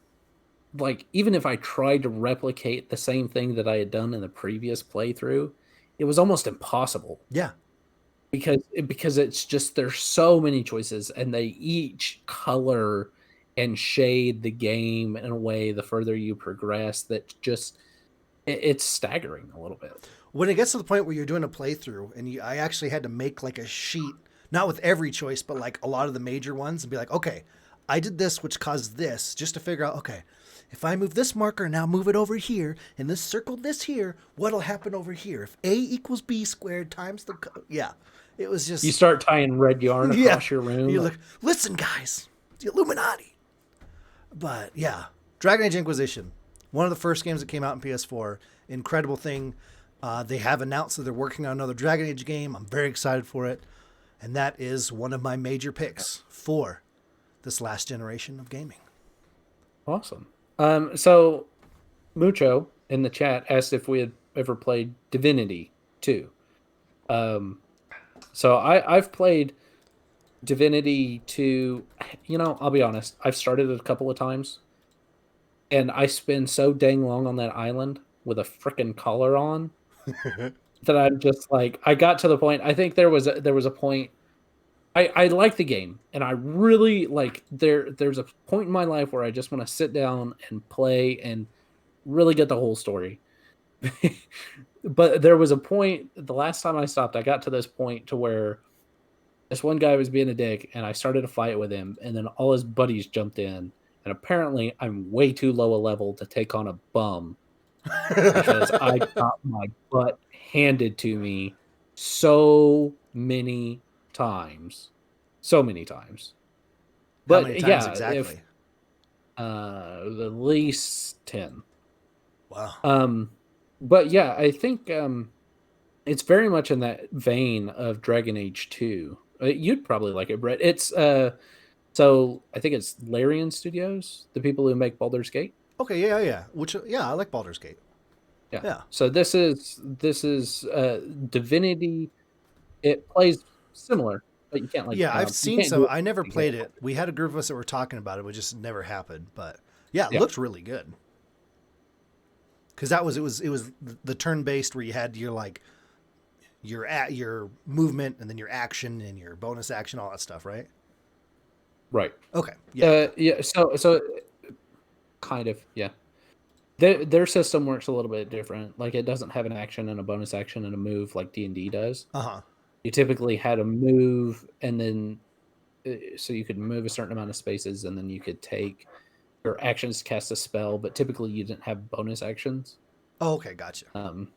like, even if I tried to replicate the same thing that I had done in the previous playthrough, it was almost impossible. Yeah. Because it's just there's so many choices, and they each color and shade the game in a way the further you progress that just it's staggering a little bit. When it gets to the point where you're doing a playthrough and I actually had to make like a sheet, not with every choice, but like a lot of the major ones, and be like, okay, I did this, which caused this, just to figure out, okay, if I move this marker, now move it over here, and this circle this here, what'll happen over here? If A equals B squared times yeah, it was just, You start tying red yarn yeah. across your room. You're like, listen, guys, the Illuminati. But yeah, Dragon Age Inquisition, one of the first games that came out in PS4. Incredible thing. They have announced that they're working on another Dragon Age game. I'm very excited for it. And that is one of my major picks for this last generation of gaming. Awesome. So Mucho in the chat asked if we had ever played Divinity 2. So I've played Divinity 2. I'll be honest, I've started it a couple of times, and I spend so dang long on that island with a freaking collar on that I'm just like, I got to the point. I think there was a point. I like the game, and I really like there's a point in my life where I just want to sit down and play and really get the whole story. But there was a point, the last time I stopped, I got to this point to where this one guy was being a dick, and I started a fight with him, and then all his buddies jumped in, and apparently I'm way too low a level to take on a bum because I got my butt handed to me so many times. So many times. How But many times yeah, exactly? if at least 10. Wow. But yeah, I think It's very much in that vein of Dragon Age 2. You'd probably like it, Brett. It's so I think it's Larian Studios, the people who make Baldur's Gate. Okay, yeah, yeah. Which yeah, I like Baldur's Gate. Yeah. Yeah. So this is Divinity. It plays similar, but you can't Yeah, I've you seen can't do some. it I never played exactly. it. We had a group of us that were talking about it, but just never happened. But yeah, it Yeah. looked really good. Because that was it was the turn based where you had your like your at your movement and then your action and your bonus action, all that stuff, right? Right. Okay. Yeah, yeah. Yeah. So kind of, yeah. Their system works a little bit different. Like it doesn't have an action and a bonus action and a move like D&D does. Uh-huh. You typically had a move, and then so you could move a certain amount of spaces, and then you could take your actions to cast a spell. But typically, you didn't have bonus actions. Oh, okay, gotcha. Um,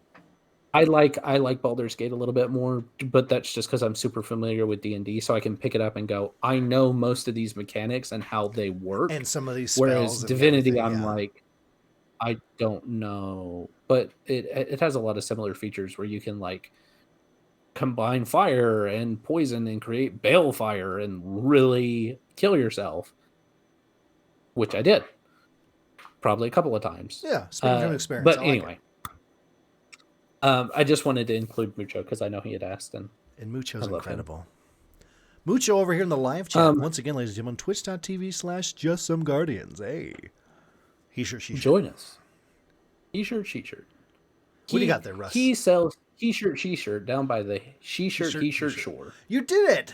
I like Baldur's Gate a little bit more, but that's just because I'm super familiar with D&D, so I can pick it up and go. I know most of these mechanics and how they work. And some of these Whereas spells and Divinity, everything, I'm yeah. like, I don't know, but it has a lot of similar features where you can like combine fire and poison and create balefire and really kill yourself, which I did probably a couple of times. Yeah, speaking from experience, But I like it. anyway, I just wanted to include Mucho because I know he had asked, and And I Mucho's love him. incredible. Mucho over here in the live chat. Um, Once again, ladies and gentlemen, twitch.tv/justssomeguardians. Hey. He shirt, she shirt. join us. T-shirt, she-shirt. What do you got there, Russ? He sells T-shirt, she-shirt down by the she-shirt, He-shirt, he-shirt he-shirt. shore. You did it.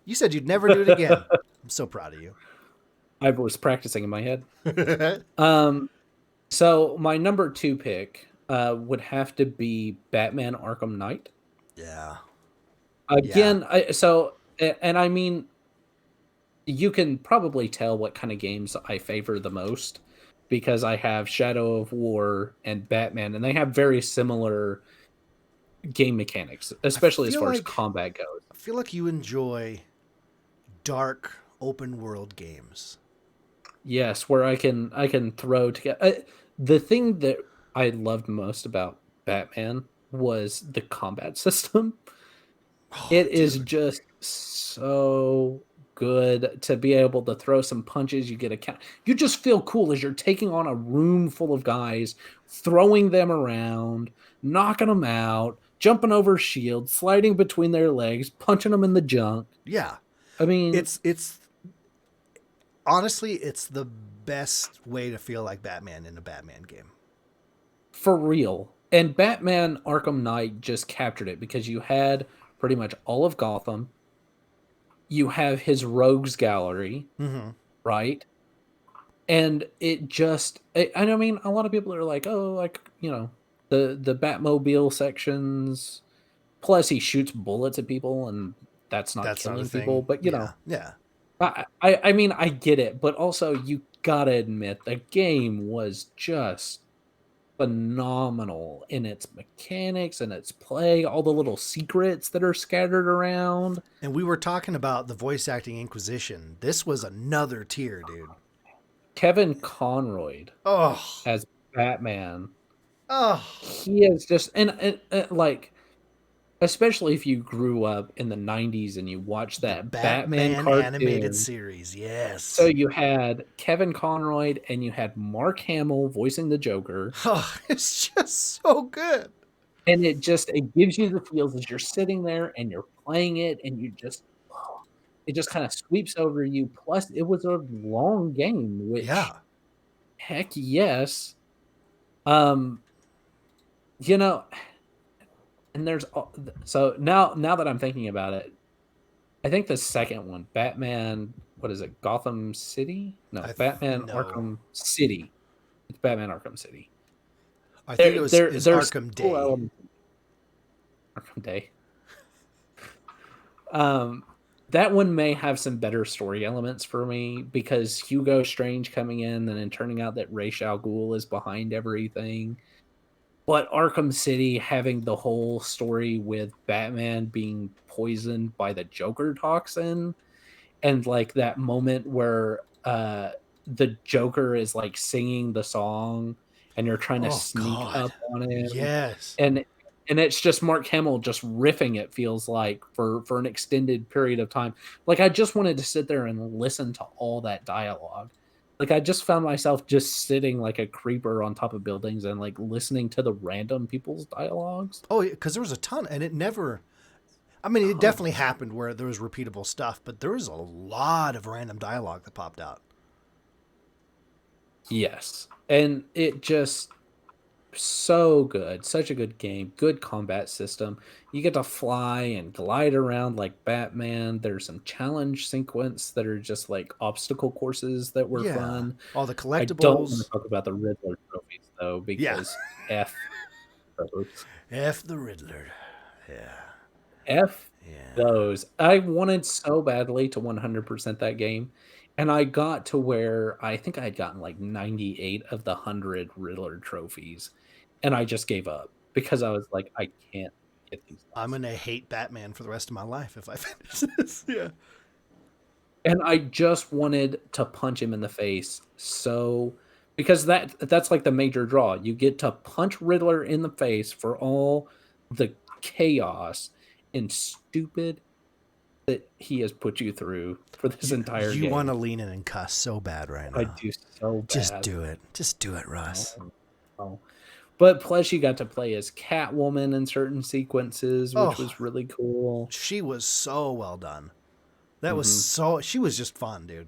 You said you'd never do it again. I'm so proud of you. I was practicing in my head. So my number 2 pick would have to be Batman Arkham Knight. Yeah. Again, and I mean, you can probably tell what kind of games I favor the most because I have Shadow of War and Batman, and they have very similar game mechanics, especially as far as combat goes. I feel like you enjoy dark open world games. Yes, where I can throw together. The thing that I loved most about Batman was the combat system. Oh, It is dude. just so good to be able to throw some punches. You get a count. You just feel cool as you're taking on a room full of guys, throwing them around, knocking them out, jumping over shields, sliding between their legs, punching them in the junk. Yeah. I mean, It's honestly, it's the best way to feel like Batman in a Batman game. for real. And Batman Arkham Knight just captured it because you had pretty much all of Gotham. You have his rogues gallery, right? And it just, I mean, a lot of people are like, oh, like, the Batmobile sections. Plus, he shoots bullets at people, and that's not That's not a killing people. thing. But Yeah. Yeah. I mean, I get it. But also, you gotta admit, the game was just phenomenal in its mechanics and its play. All the little secrets that are scattered around. And we were talking about the voice acting Inquisition. This was another tier, dude. Kevin Conroy Oh. as Batman. Oh. He is just and like, especially if you grew up in the 90s and you watched that Batman cartoon animated series. Yes. So you had Kevin Conroy and you had Mark Hamill voicing the Joker. Oh, it's just so good. And it gives you the feels as you're sitting there and you're playing it, and it just kind of sweeps over you. Plus, it was a long game, which heck yes. You know, and there's so now that I'm thinking about it, I think the second one, Batman, what is it? Gotham City? No, Batman Arkham City. It's Batman Arkham City. I think it was Arkham Day. Arkham Day. That one may have some better story elements for me because Hugo Strange coming in and then turning out that Ra's al Ghul is behind everything. But Arkham City having the whole story with Batman being poisoned by the Joker toxin, and like that moment where the Joker is like singing the song and you're trying to sneak up on him. Yes. And and it's just Mark Hamill just riffing, it feels like, for an extended period of time. Like, I just wanted to sit there and listen to all that dialogue. Like, I just found myself just sitting like a creeper on top of buildings and, like, listening to the random people's dialogues. Oh, because there was a ton, and it never. I mean, it definitely happened where there was repeatable stuff, but there was a lot of random dialogue that popped out. Yes. And it just so good. Such a good game. Good combat system. You get to fly and glide around like Batman. There's some challenge sequence that are just like obstacle courses that were Yeah, fun. all the I don't want to collectibles. talk about the Riddler trophies though, Yeah, because F those. F the Riddler. Yeah, F yeah. those. I wanted so badly to 100% that game. And I got to where I think I had gotten like 98 of the 100 Riddler trophies. And I just gave up because I was like, I can't get these I'm guys. gonna hate Batman for the rest of my life if I finish this. Yeah. And I just wanted to punch him in the face. So because that's like the major draw. You get to punch Riddler in the face for all the chaos and stupid that he has put you through for this entire You want game. to lean in and cuss so bad right I now. do so Just bad. do it. Just do it, No, Russ. no. But plus you got to play as Catwoman in certain sequences, which Oh, was really cool. she was so well done. That was Mhm. so. She was just fun, dude.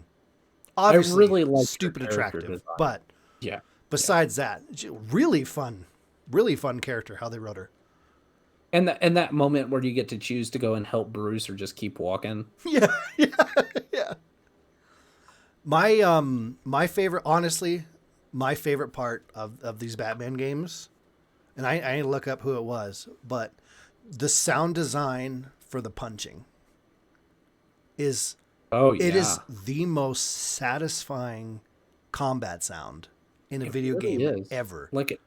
I Obviously, really liked her stupid character attractive, design. but Yeah, yeah. besides that, really fun character. How they wrote her. And that moment where you get to choose to go and help Bruce or just keep walking. Yeah, yeah, yeah. My favorite, honestly, my favorite part of these Batman games, and I need to look up who it was, but the sound design for the punching is Oh it is yeah. the most satisfying combat sound in a It video really game is. ever. Like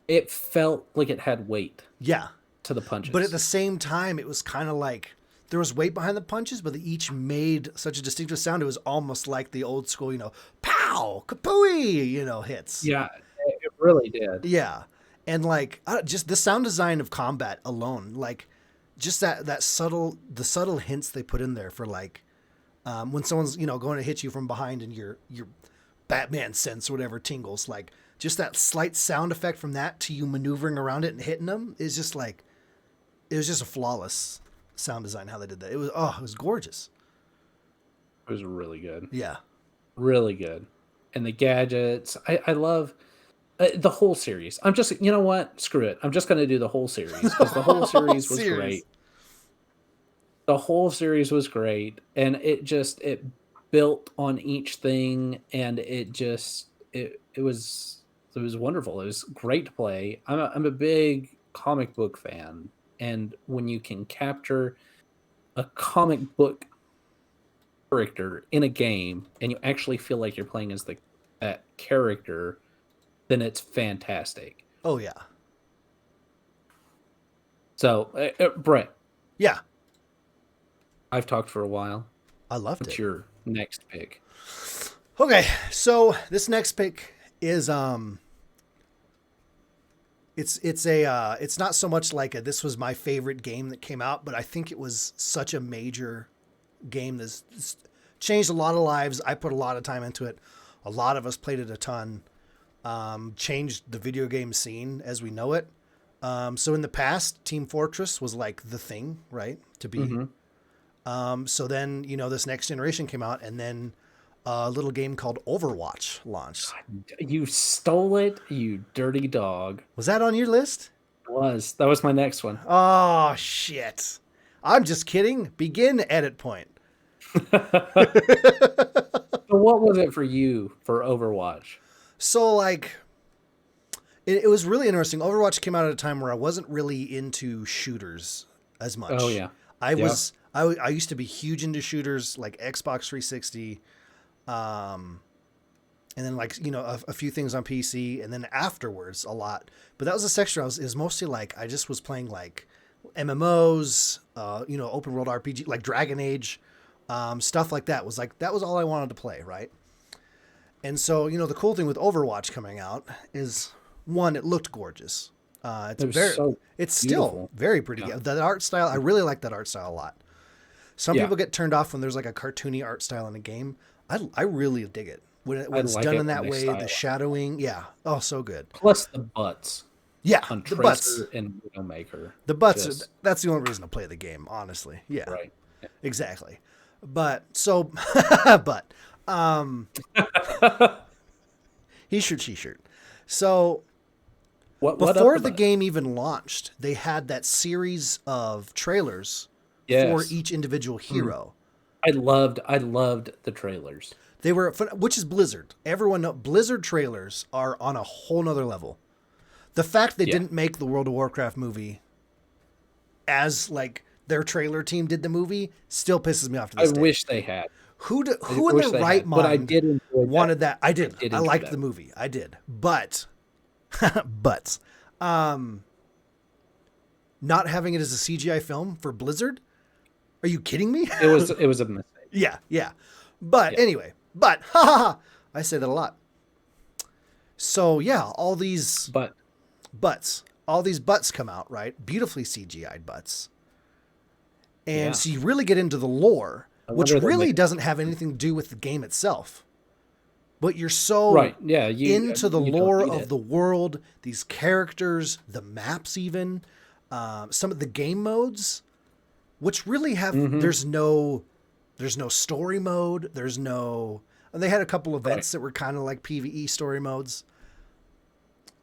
it felt like it had weight Yeah. to the But at punches. the same time, it was kind of like there was weight behind the punches, but they each made such a distinctive sound. It was almost like the old school, pow, kapooey, hits. Yeah, it really did. Yeah. And like just the sound design of combat alone, like just that the subtle hints they put in there for like when someone's going to hit you from behind and your Batman sense or whatever tingles, like just that slight sound effect from that to you maneuvering around it and hitting them is just like it was just a flawless sound design how they did that. It was gorgeous. It was really good. Yeah. Really good. And the gadgets. I love the whole series. I'm just, you know what? Screw it. I'm just going to do the whole series because the whole series was Series. great. The whole series was great, and it built on each thing, and it was wonderful. It was great to play. I'm a big comic book fan, and when you can capture a comic book character in a game and you actually feel like you're playing as that character, then it's fantastic. Oh yeah. So, Brett, Yeah. I've talked for a while. I loved What's it. your next pick? Okay, so this next pick is it's not so much like this was my favorite game that came out, but I think it was such a major game that's changed a lot of lives. I put a lot of time into it. A lot of us played it a ton. Changed the video game scene as we know it. So in the past, Team Fortress was like the thing, right? To be. Mm-hmm. So then, this next generation came out, and then a little game called Overwatch launched. You stole it, you dirty dog. Was that on your list? That was my next one. Oh, shit. I'm just kidding. Begin edit point. So what was it for you for Overwatch? So, like, it was really interesting. Overwatch came out at a time where I wasn't really into shooters as much. Oh yeah. I Yeah. was I used to be huge into shooters like Xbox 360, and then like a few things on PC, and then afterwards a lot. But that was a section it was mostly like I just was playing like MMOs, open world RPG like Dragon Age, stuff like that. That was all I wanted to play, right? And so the cool thing with Overwatch coming out is one, it looked gorgeous. It's It was very, so it's still beautiful. very pretty. Yeah. That art style, I really like that art style a lot. Some Yeah. people get turned off when there's like a cartoony art style in a game. I really dig it when I it's like done it in when that they way. style The it. shadowing, yeah, oh, so good. Plus the butts Yeah, on the butts, Tracer and Widowmaker. the butts. Just That's the only reason to play the game, honestly. Yeah, right. Yeah. exactly. But so, but he shirt, she shirt. So What before up the about it? game even launched, they had that series of trailers for Yes. each individual hero. I loved the trailers. They were, which is Blizzard. Everyone know Blizzard trailers are on a whole nother level. The fact they Yeah. didn't make the World of Warcraft movie as like their trailer team did the movie still pisses me off to I this day. wish they had. Who in wish their they right had, but I mind did enjoy wanted that? I did. did I enjoy liked that. the movie. I did. But but not having it as a CGI film for Blizzard? Are you kidding me? It was a mistake. Yeah, yeah. But Yeah. anyway, but ha ha ha. I say that a lot. So yeah, all these But butts come out, right? Beautifully CGI'd butts. And Yeah. so you really get into the lore, I which wonder if they really make- doesn't have anything to do with the game itself. But you're so right, yeah, into the you don't lore need of it. the world, these characters, the maps, even some of the game modes, which really have Mm-hmm. there's no story mode. There's no. And they had a couple events that were kind of like PvE story modes.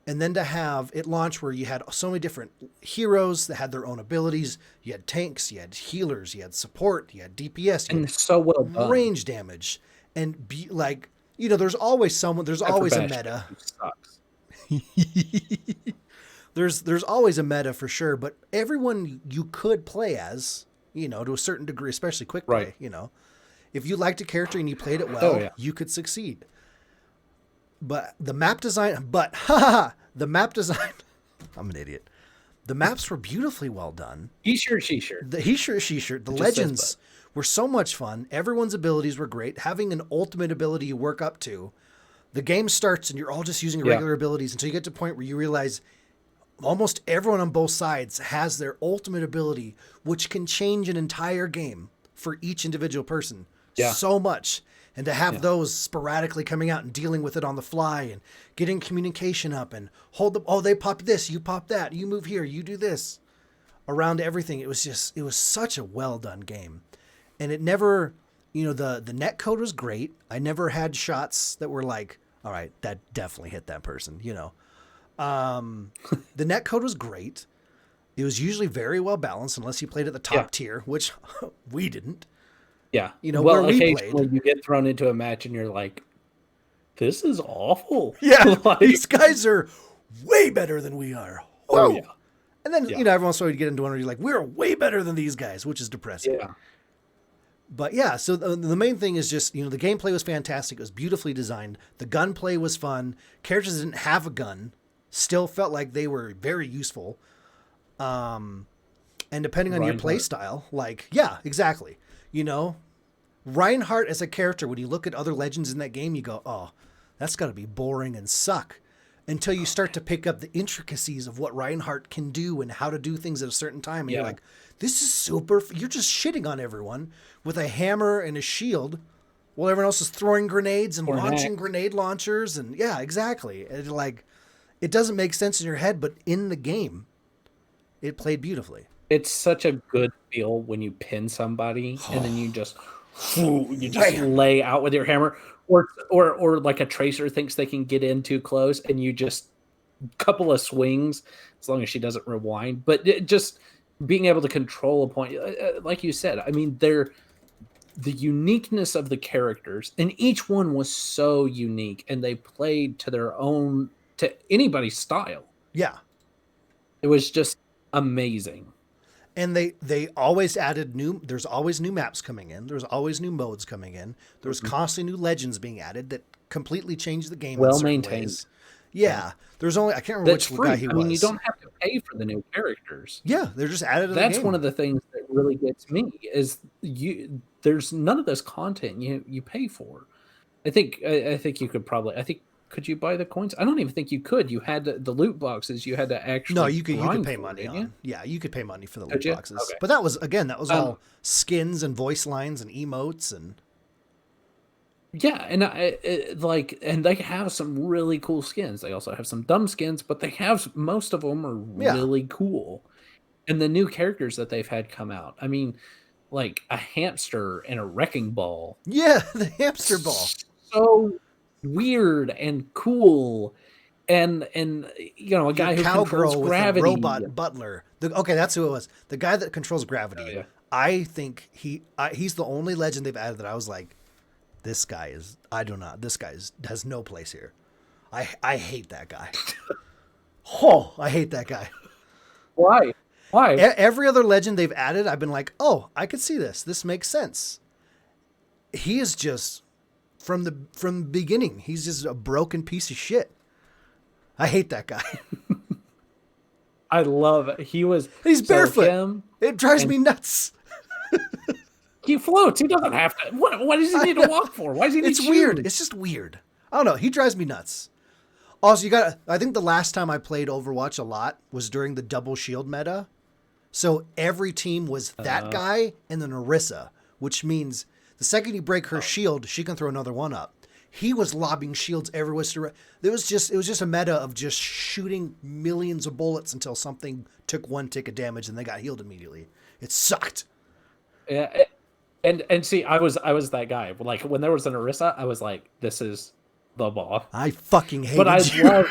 And then to have it launch where you had so many different heroes that had their own abilities. You had tanks, you had healers, you had support, you had DPS, you and so well had done. range damage, and like there's always someone. There's Except for always a Bastion, meta. who sucks. There's always a meta for sure, but everyone you could play as, to a certain degree, especially quick play, Right. If you liked a character and you played it well, yeah. you could succeed. But the map design, the map design, I'm an idiot. The maps were beautifully well done. He shirt, she shirt. The he shirt, she shirt, the It just says legends were so much fun. Everyone's abilities were great. Having an ultimate ability you work up to, the game starts and you're all just using Yeah. regular abilities until you get to a point where you realize almost everyone on both sides has their ultimate ability, which can change an entire game for each individual person Yeah. so much. And to have those sporadically coming out and dealing with it on the fly and getting communication up and they pop this, you pop that, you move here, you do this around everything. It was such a well done game. And it never, the net code was great. I never had shots that were like, all right, that definitely hit that person, The net code was great. It was usually very well balanced unless you played at the top tier, which we didn't. Yeah. Well, well, where we occasionally you get thrown into a match and you're like, this is awful. Yeah, Like, these guys are way better than we are. Whoa. oh, yeah. And then, Yeah. every once in a while you get into one where you're like, we're way better than these guys, which is depressing. Yeah. But yeah, so the main thing is just, the gameplay was fantastic. It was beautifully designed. The gunplay was fun. Characters that didn't have a gun still felt like they were very useful. And depending on your play Reinhardt. style, yeah, exactly. Reinhardt as a character, when you look at other legends in that game, you go, oh, that's got to be boring and suck. Until you start to pick up the intricacies of what Reinhardt can do and how to do things at a certain time. And you're Yeah. like, this is super. You're just shitting on everyone with a hammer and a shield while everyone else is throwing grenades and Or an launching axe. grenade launchers. And yeah, exactly. It doesn't make sense in your head, but in the game, it played beautifully. It's such a good feel when you pin somebody and then you just lay out with your hammer, or like a tracer thinks they can get in too close and you just couple of swings, as long as she doesn't rewind. But just being able to control a point, like you said, I mean, the uniqueness of the characters, and each one was so unique, and they played to their own, to anybody's style. Yeah. It was just amazing. And they always added there's always new maps coming in. There's always new modes coming in. There's constantly new legends being added that completely change the game in Well certain maintained. ways. Yeah. There's only, I can't remember That's which free. guy he I was. mean, you don't have to pay for the new characters. Yeah, they're just added to That's the game. one of the things that really gets me is there's none of this content you pay for. I think you could probably, could you buy the coins? I don't even think you could. You had the loot boxes. You had to actually No, you could grind pay for money it, on. didn't Yeah, you could pay money for the Could loot you? boxes. Okay. But that was Um, all skins and voice lines and emotes and yeah, and and they have some really cool skins. They also have some dumb skins, but they have most of them are yeah. really cool. And the new characters that they've had come out. I mean, like a hamster and a wrecking ball. Yeah, the hamster ball. So weird and cool. And you know, a guy who controls Cowgirl with gravity. a robot butler. Okay, that's who it was. The guy that controls gravity. Oh, yeah. I think he's the only legend they've added that I was like, this guy is. I do not. This guy has no place here. I hate that guy. Oh, I hate that guy. Why? Why? Every other legend they've added, I've been like, oh, I could see this. This makes sense. He is just from the beginning. He's just a broken piece of shit. I hate that guy. I love it. He's barefoot. It drives me nuts. He floats. He doesn't have to. What does he need to walk for? Why does he need It's shoes? weird. It's just weird. I don't know. He drives me nuts. Also, I think the last time I played Overwatch a lot was during the double shield meta. So every team was that guy and then Orisa, which means the second you break her shield, she can throw another one up. He was lobbing shields everywhere. It was just a meta of just shooting millions of bullets until something took one tick of damage and they got healed immediately. It sucked. Yeah, and see, I was that guy. Like when there was an Orisa, I was like, this is the ball. I fucking hated But I you.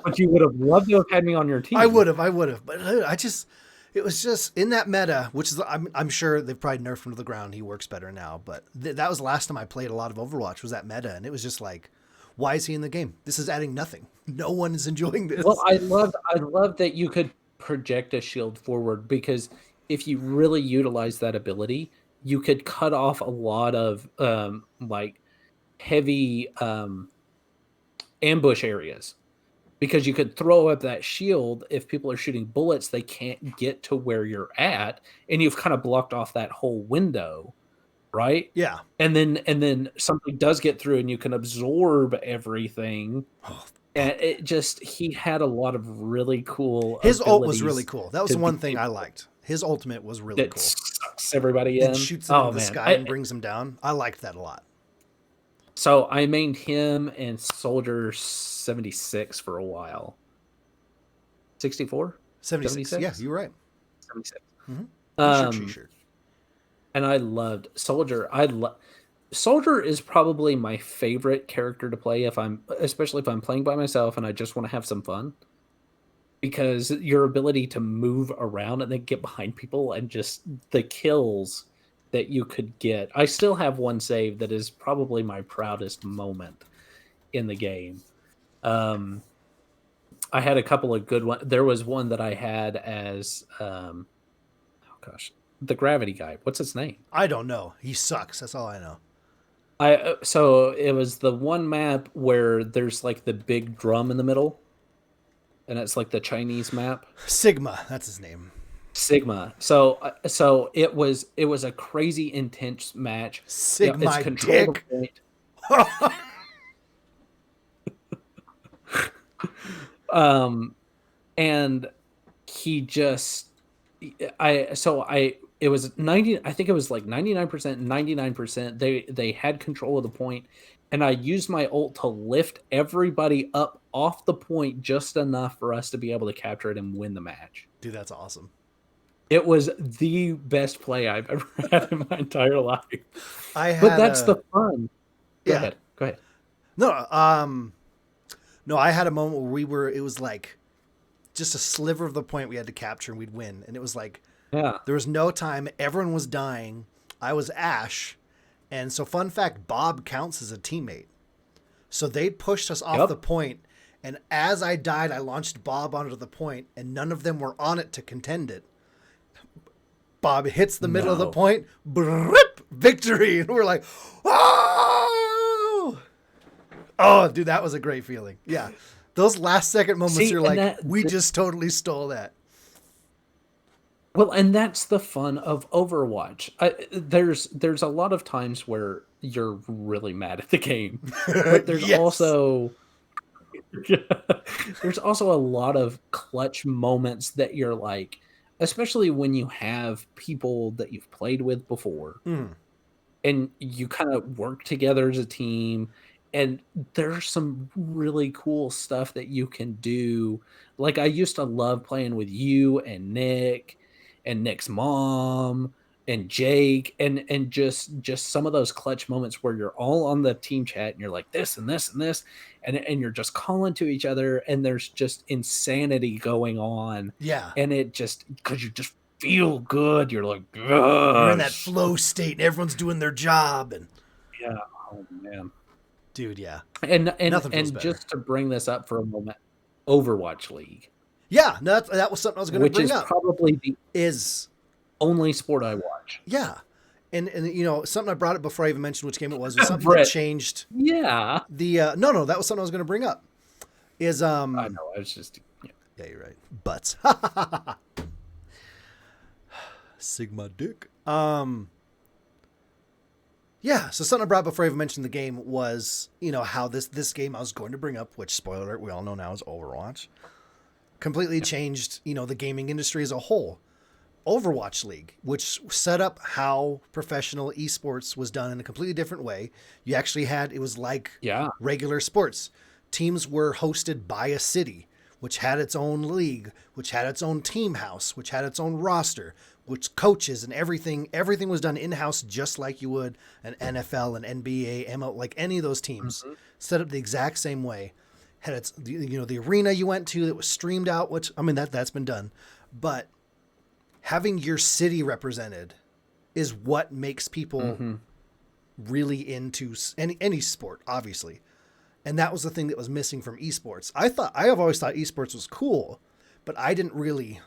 But you would have loved to have had me on your team. I would have. But it was just in that meta, which is, I'm sure they've probably nerfed him to the ground. He works better now, but that was the last time I played a lot of Overwatch was that meta. And it was just like, why is he in the game? This is adding nothing. No one is enjoying this. Well, I love that you could project a shield forward, because if you really utilize that ability, you could cut off a lot of like heavy ambush areas, because you could throw up that shield. If people are shooting bullets, they can't get to where you're at, and you've kind of blocked off that whole window, right? Yeah. And then something does get through and you can absorb everything. And he had a lot of really cool. His ult was really cool. That was the one thing I liked. His ultimate was really cool. Sucks everybody in. It shoots them in the sky and brings them down. I liked that a lot. So I mained him and Soldier 76 for a while. 64? 76? Yeah, you're right. 76. Mm-hmm. Sure. And I loved Soldier. Soldier is probably my favorite character to play especially if I'm playing by myself and I just want to have some fun. Because your ability to move around and then get behind people and just the kills that you could get. I still have one save that is probably my proudest moment in the game. I had a couple of good ones. There was one that I had as the gravity guy. What's his name? I don't know. He sucks. That's all I know. So it was the one map where there's like the big drum in the middle, and it's like the Chinese map. Sigma, that's his name. Sigma. So it was a crazy intense match. Sigma dick. And he just it was 90, I think it was like 99%, 99%. They had control of the point, and I used my ult to lift everybody up off the point just enough for us to be able to capture it and win the match. Dude, that's awesome. It was the best play I've ever had in my entire life. But that's the fun. Go ahead. No, I had a moment where it was like just a sliver of the point we had to capture and we'd win. And it was like, there was no time. Everyone was dying. I was Ash. And so fun fact, Bob counts as a teammate. So they pushed us off the point. And as I died, I launched Bob onto the point and none of them were on it to contend it. Bob hits the middle of the point, victory. And we're like, oh, dude, that was a great feeling. Yeah. Those last second moments, you're like, we just totally stole that. Well, and that's the fun of Overwatch. There's a lot of times where you're really mad at the game, but Yes. there's also a lot of clutch moments that you're like, especially when you have people that you've played with before Mm. and you kind of work together as a team, and there's some really cool stuff that you can do. Like I used to love playing with you and Nick and Nick's mom and Jake, and just some of those clutch moments where you're all on the team chat and you're like this and this and this, and you're just calling to each other, and there's just insanity going on, Yeah. and it just because you just feel good. You're like, You're in that gosh. flow state and everyone's doing their job and Yeah. Oh man. dude, yeah. And and Nothing feels and better. just to bring this up for a moment, Overwatch League, Yeah, no, that was something I was going to which bring is up. probably the Is only sport I watch. yeah, and you know something I brought it before I even mentioned which game it was something that Brett. changed Yeah. the. No, that was something I was going to bring up. Is I know. I was just yeah. yeah, you're right. Butts. Sigma dick. Yeah, so something I brought before I even mentioned the game was, you know, how this game I was going to bring up, which spoiler alert, we all know now is Overwatch, completely changed, you know, the gaming industry as a whole. Overwatch League, which set up how professional esports was done in a completely different way. You actually had, it was like Yeah. regular sports. Teams were hosted by a city, which had its own league, which had its own team house, which had its own roster, which coaches and everything was done in-house just like you would an NFL, an NBA, ML, like any of those teams, Mhm. set up the exact same way. Had its, you know, the arena you went to that was streamed out, which, I mean, that's been done. But having your city represented is what makes people Mhm. really into any sport, obviously. And that was the thing that was missing from esports. I have always thought esports was cool, but I didn't really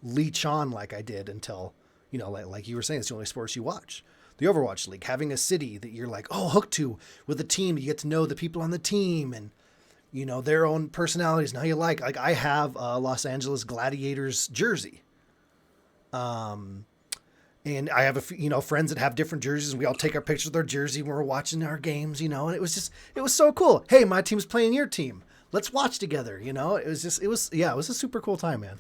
leech on like I did until, you know, like you were saying, it's the only sports you watch. The Overwatch League, having a city that you're like, oh, hooked to with a team, you get to know the people on the team and, you know, their own personalities and how you like I have a Los Angeles Gladiators jersey. And I have you know, friends that have different jerseys, and we all take our pictures of their jersey when we're watching our games, you know. And it was so cool. Hey, my team's playing your team. Let's watch together, you know. It was a super cool time, man.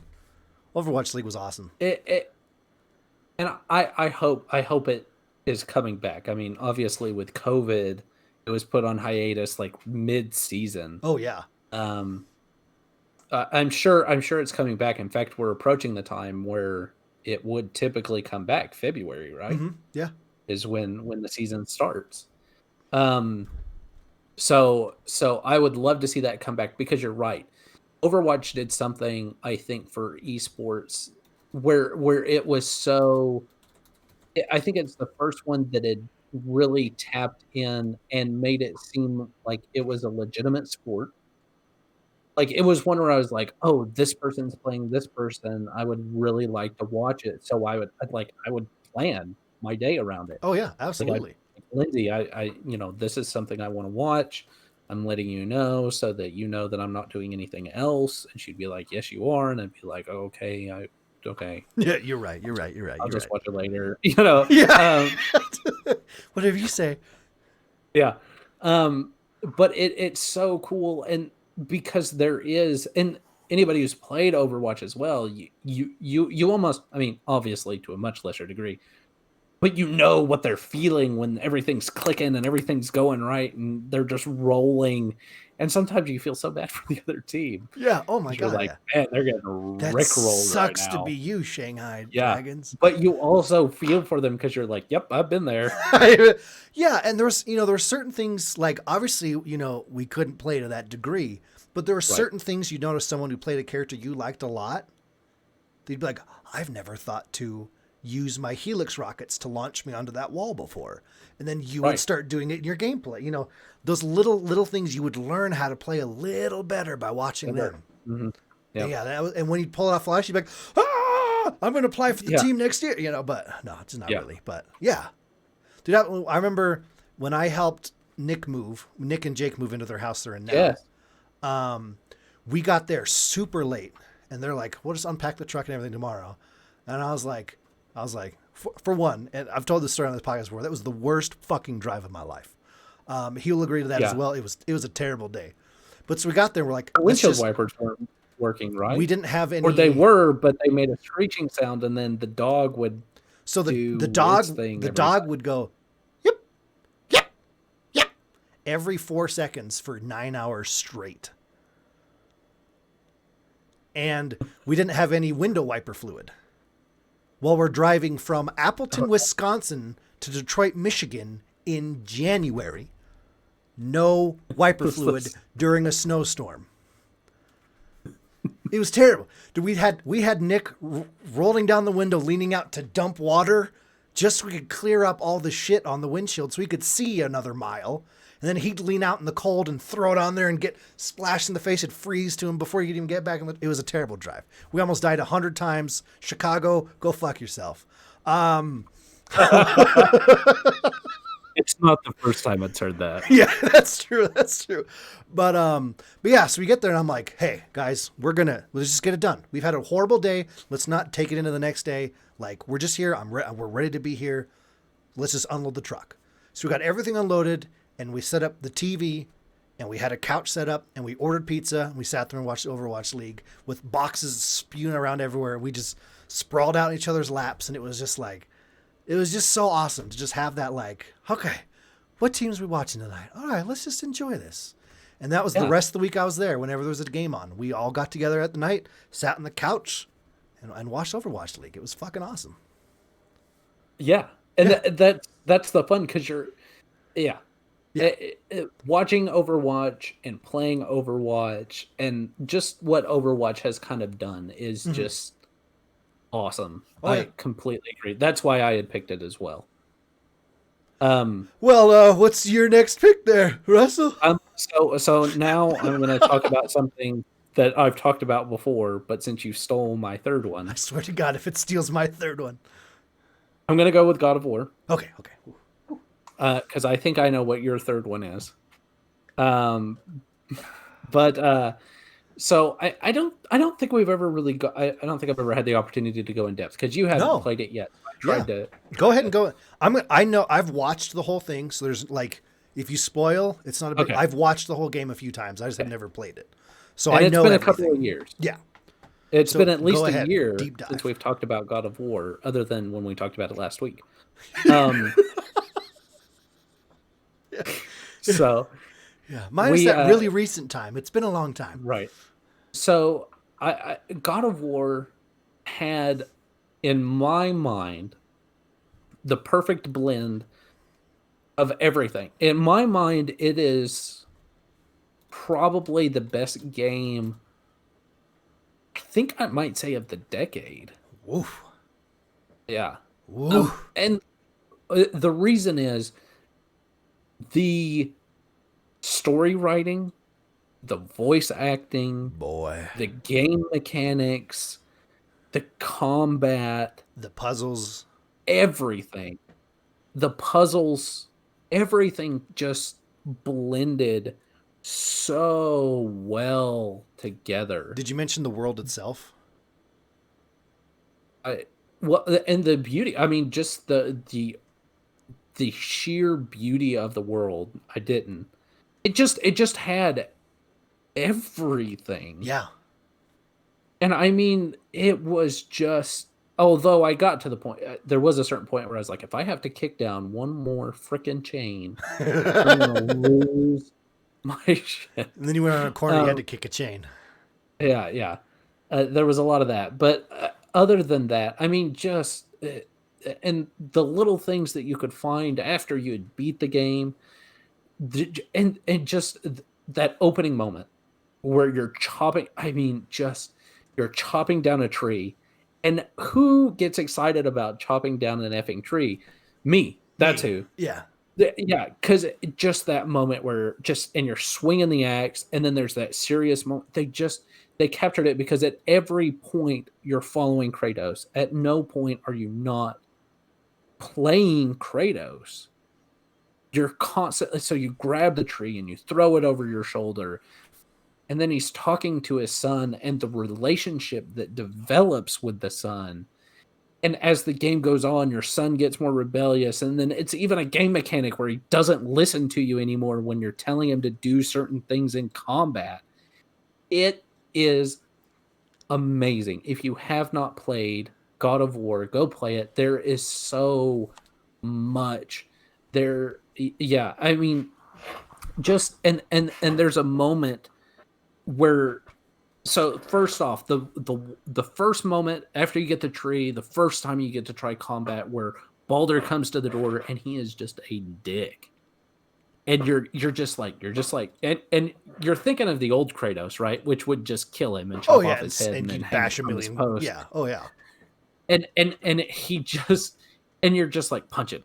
Overwatch League was awesome. It and I hope it is coming back. I mean, obviously with COVID, it was put on hiatus like mid-season. Oh yeah. Um, I'm sure it's coming back. In fact, we're approaching the time where it would typically come back. February, right? Yeah. Is when the season starts. Um, so I would love to see that come back because you're right. Overwatch did something I think for esports where it was so I think it's the first one that had really tapped in and made it seem like it was a legitimate sport. Like, it was one where I was like, "Oh, this person's playing this person. I would really like to watch it." So I would plan my day around it. Oh yeah. Like, I Absolutely. like, "Lindsay, this is something I wanna watch. I'm letting you know so that you know that I'm not doing anything else." And she'd be like, "Yes, you are." And I'd be like, "Oh, okay, okay. Yeah. You're right. You're right. You're right. I'll You're just right. watch it later." You know? Yeah. Whatever you say. Yeah. But it's so cool, and because there is and anybody who's played Overwatch as well, you almost I mean, obviously to a much lesser degree, but you know what they're feeling when everything's clicking and everything's going right and they're just rolling. And sometimes you feel so bad for the other team Yeah. Oh my because you're god. like, Yeah. man, they're getting That rickrolled right sucks to now. be you, Shanghai Yeah. Dragons. But you also feel for them because you're like, yep, I've been there. Yeah, and there were certain things like obviously, you know, we couldn't play to that degree, but there were Right. certain things you notice someone who played a character you liked a lot, they'd be like, I've never thought to use my Helix rockets to launch me onto that wall before. And then you would Right. start doing it in your gameplay. You know, those little things you would learn how to play a little better by watching them. Mhm. And Yep. yeah, and when you'd pull it off flash, you'd be like, ah, I'm going to apply for the Yeah. team next year, you know, but no, it's not Yeah. really. But yeah, dude, I remember when I helped Nick and Jake move into their house they're in now. Yes. We got there super late, and they're like, "We'll just unpack the truck and everything tomorrow." And I was like, for one, and I've told this story on this podcast before, that was the worst fucking drive of my life. He'll agree to that as Yeah. well. It was a terrible day. But so we got there, we're like, The windshield wipers weren't working, right? we didn't have any. Or they were, but they made a screeching sound, and then the dog would So the do dog its thing. the every dog time. would go, yep, yep, yep, every 4 seconds for 9 hours straight. And we didn't have any window wiper fluid. While we're driving from Appleton, Wisconsin to Detroit, Michigan in January, no wiper fluid during a snowstorm. It was terrible. Dude, we had Nick rolling down the window, leaning out to dump water, just so we could clear up all the shit on the windshield, so we could see another mile. And then he'd lean out in the cold and throw it on there and get splashed in the face. It'd freeze to him before he could even get back. It was a terrible drive. We almost died 100 times. Chicago, go fuck yourself. It's not the first time it's heard that. Yeah, that's true. That's true. But yeah, so we get there and I'm like, hey guys, let's just get it done. We've had a horrible day. Let's not take it into the next day. Like, we're just here. We're ready to be here. Let's just unload the truck. So we got everything unloaded and we set up the TV and we had a couch set up and we ordered pizza and we sat there and watched the Overwatch League with boxes spewing around everywhere. We just sprawled out in each other's laps and it was just so awesome to just have that, like, okay, what teams are we watching tonight? All right, let's just enjoy this. And that was the rest of the week I was there. Whenever there was a game on, we all got together at the night, sat on the couch, and watched Overwatch League. It was fucking awesome. Yeah, and that's the fun because watching Overwatch and playing Overwatch and just what Overwatch has kind of done is just awesome. I completely agree. That's why I had picked it as well. Well, what's your next pick there, Russell? So now I'm going to talk about something that I've talked about before, but since you stole my third one, I swear to God, if it steals my third one. I'm going to go with God of War. Okay. Because I think I know what your third one is. So I don't think we've ever really I don't think I've ever had the opportunity to go in depth because you haven't played it yet. I tried to go ahead and go. I know I've watched the whole thing, so there's like, if you spoil, it's not a big. Okay. I've watched the whole game a few times. I just have never played it, so and I know it's been everything. a couple of years. Yeah, it's So been at go least ahead, a year deep dive. since we've talked about God of War, other than when we talked about it last week. So yeah, minus that really recent time. It's been a long time. right. So I God of War had, in my mind, the perfect blend of everything. In my mind, it is probably the best game, I think I might say, of the decade. Woof. Yeah. Woof. And the reason is the story writing, the voice acting, Boy, the game mechanics, the combat, the puzzles. everything. The puzzles, everything just blended so well together. Did you mention the world itself? And the beauty, I mean, just the sheer beauty of the world. I didn't. It just had everything. Yeah. And I mean, it was just, although I got to the point, there was a certain point where I was like, if I have to kick down one more freaking chain, I'm going to lose my shit. And then you went on a corner, you had to kick a chain. Yeah. There was a lot of that. But other than that, I mean, just, and the little things that you could find after you had beat the game, and just that opening moment where you're chopping down a tree. And who gets excited about chopping down an effing tree? Me. That's who. Yeah. Yeah, because just that moment where and you're swinging the axe, and then there's that serious moment. They captured it because at every point you're following Kratos. At no point are you not playing Kratos. You're constantly, so you grab the tree and you throw it over your shoulder, and then he's talking to his son, and the relationship that develops with the son And as the game goes on, your son gets more rebellious, and then it's even a game mechanic where he doesn't listen to you anymore when you're telling him to do certain things in combat. It is amazing. If you have not played God of War, go play it. There is so much there. Yeah, I mean, just and there's a moment where, so first off, the first moment after you get the tree, the first time you get to try combat, where Baldur comes to the door and he is just a dick. And you're just like, and you're thinking of the old Kratos, right? Which would just kill him and chop off his head and then he'd hang bash it a from his million. post. Yeah. Oh yeah. And he just, and you're just like, punch him.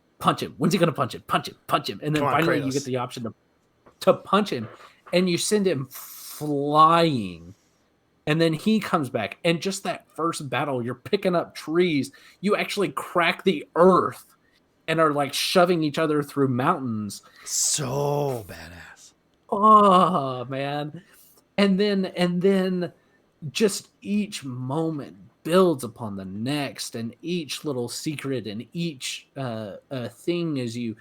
When's he gonna punch him? Punch him. And then Come on, finally Kratos. you get the option to punch him, and you send him flying. And then he comes back, and just that first battle, you're picking up trees. You actually crack the earth and are like shoving each other through mountains. So badass. Oh man. And then just each moment builds upon the next, and each little secret and each thing as you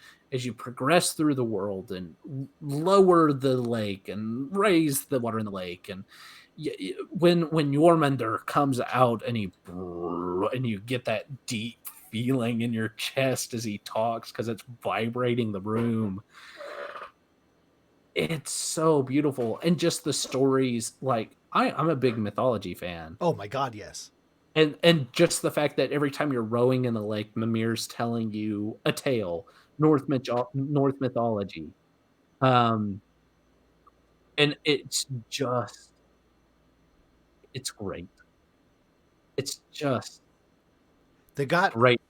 progress through the world and lower the lake and raise the water in the lake. And when Jormungandr comes out and you get that deep feeling in your chest as he talks, because it's vibrating the room. It's so beautiful. And just the stories, like I'm a big mythology fan. Oh my god, yes. And just the fact that every time you're rowing in the lake, Mimir's telling you a tale, North mythology. And it's great. It's just They got great.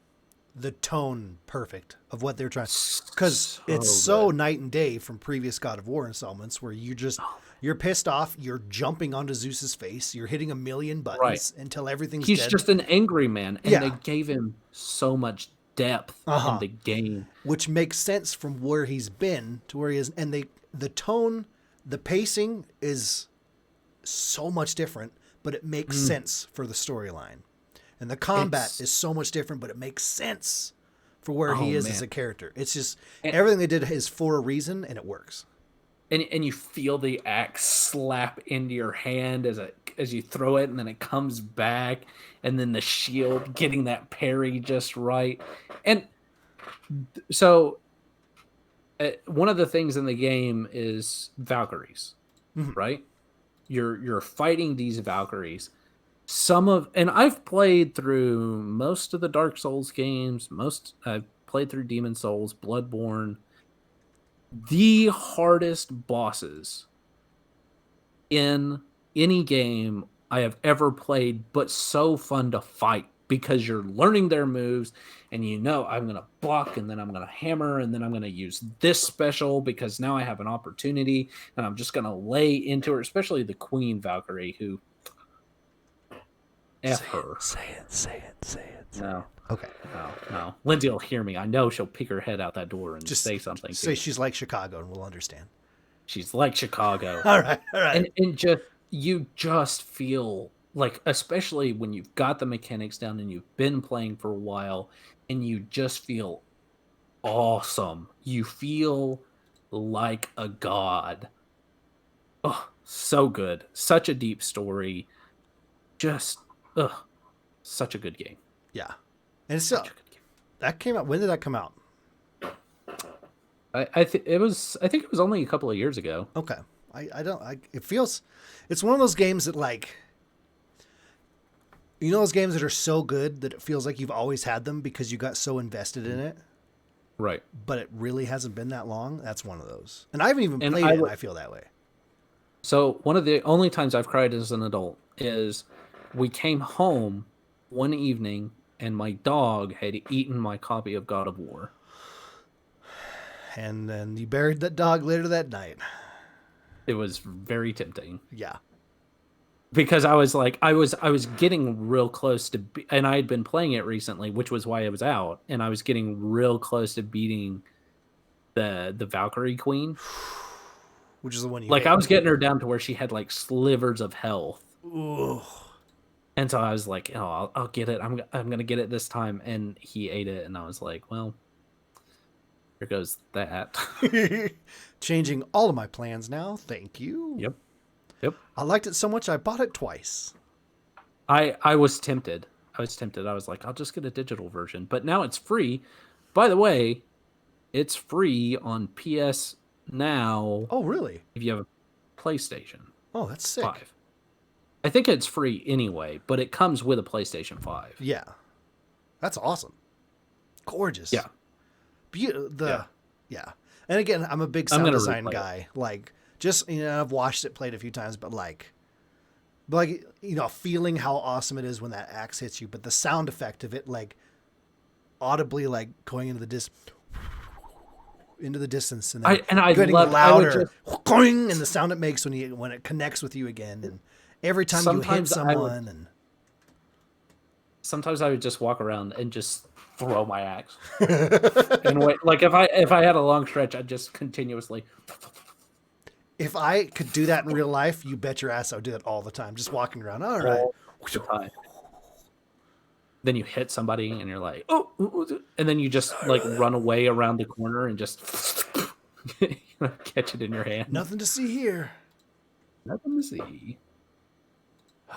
the tone perfect of what they're trying, because it's good. so night and day from previous God of War installments, where you're pissed off, you're jumping onto Zeus's face, you're hitting a million buttons until everything's He's dead. just an angry man, and they gave him so much depth in the game, which makes sense from where he's been to where he is. And the tone, the pacing is so much different, but it makes sense for the storyline. And the combat is so much different, but it makes sense for where he is as a character. It's just everything they did is for a reason, and it works. And you feel the axe slap into your hand as you throw it, and then it comes back, and then the shield getting that parry just right. And so one of the things in the game is Valkyries, right? You're fighting these Valkyries. And I've played through most of the Dark Souls games. I've played through Demon Souls, Bloodborne. The hardest bosses in any game I have ever played, but so fun to fight because you're learning their moves, and I'm going to block, and then I'm going to hammer, and then I'm going to use this special because now I have an opportunity, and I'm just going to lay into her, especially the Queen Valkyrie, who Say it. No. Okay. No. Lindsay will hear me. I know she'll peek her head out that door and just say something. Say she's like Chicago, and we'll understand. She's like Chicago. All right. And you just feel like, especially when you've got the mechanics down and you've been playing for a while, and you just feel awesome. You feel like a god. Oh, so good. Such a deep story. Just, such a good game. Yeah. And it's that came out. When did that come out? I think it was only a couple of years ago. Okay. It's one of those games that, like, those games that are so good that it feels like you've always had them because you got so invested in it. Right. But it really hasn't been that long. That's one of those. And I haven't even played it, and I feel that way. So one of the only times I've cried as an adult is we came home one evening and my dog had eaten my copy of God of War. And then you buried that dog later that night. It was very tempting. Yeah. Because I was getting real close to, and I had been playing it recently, which was why it was out, and I was getting real close to beating the Valkyrie Queen. Which is the one you hate. I was getting her down to where she had like slivers of health. Ooh. And so I was like, oh, I'll get it. I'm gonna get it this time. And he ate it, and I was like, well, here goes that. Changing all of my plans now. Thank you. Yep. Yep. I liked it so much I bought it twice. I was tempted. I was like, I'll just get a digital version. But now it's free. By the way, it's free on PS Now Oh, really? if you have a PlayStation Oh, that's sick. 5. I think it's free anyway, but it comes with a PlayStation 5. Yeah. That's awesome. Gorgeous. Yeah. Yeah. And again, I'm a big I'm sound gonna design replay guy. Like, just, I've watched it, played a few times, but like, feeling how awesome it is when that axe hits you, but the sound effect of it, like, audibly, like, going into the distance, and then I getting love louder, and the sound it makes when it connects with you again, and every time you hit Sometimes someone, and sometimes I would just walk around and just throw my axe. And wait, like if I had a long stretch, I'd just continuously. if I could do that in real life, you bet your ass I would do that all the time, just walking around. All right. All the time. Then you hit somebody and you're like, oh, and then you just like run away around the corner and just catch it in your hand. Nothing to see here. Nothing to see. Yeah.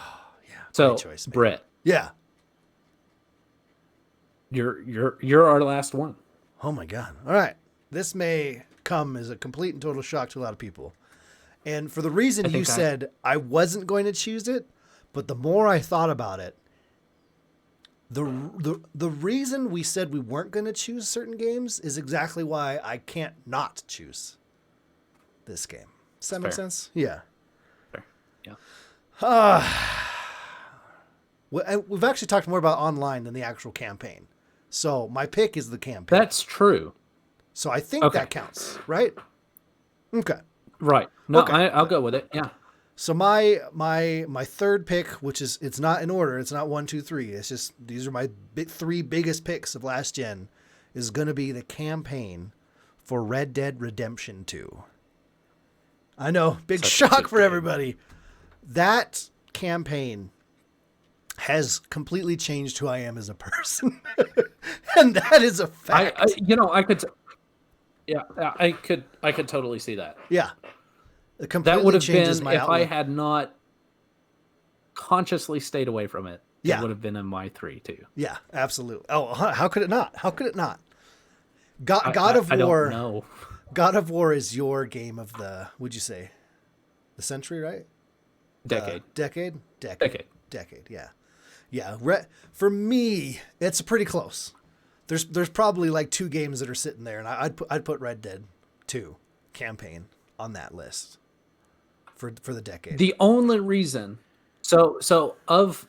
So, great choice, man. Brett, Yeah. you're our last one. Oh my God. All right. This may come as a complete and total shock to a lot of people. And for the reason you said I wasn't going to choose it, but the more I thought about it, the reason we said we weren't going to choose certain games is exactly why I can't not choose this game. Does that make sense? Yeah. Fair. Yeah. We've actually talked more about online than the actual campaign. So my pick is the campaign. That's true. So I think that counts, right? Okay. Right. No, Okay. I'll go with it. Yeah. So my third pick, which is, it's not in order. It's not 1, 2, 3. It's just, these are my three biggest picks of last gen, is going to be the campaign for Red Dead Redemption 2. I know, big shock for everybody. That campaign has completely changed who I am as a person. And that is a fact. I could totally see that. Yeah. That would have been if outlook. I had not consciously stayed away from it. Yeah. It would have been in my 3 too. Yeah, absolutely. Oh, how could it not? How could it not? God of War. I don't know. God of War is your game of would you say, the century, right? Decade. Decade. Yeah. For me, it's pretty close. There's probably like 2 games that are sitting there, and I'd put Red Dead 2 campaign on that list for the decade. The only reason, so of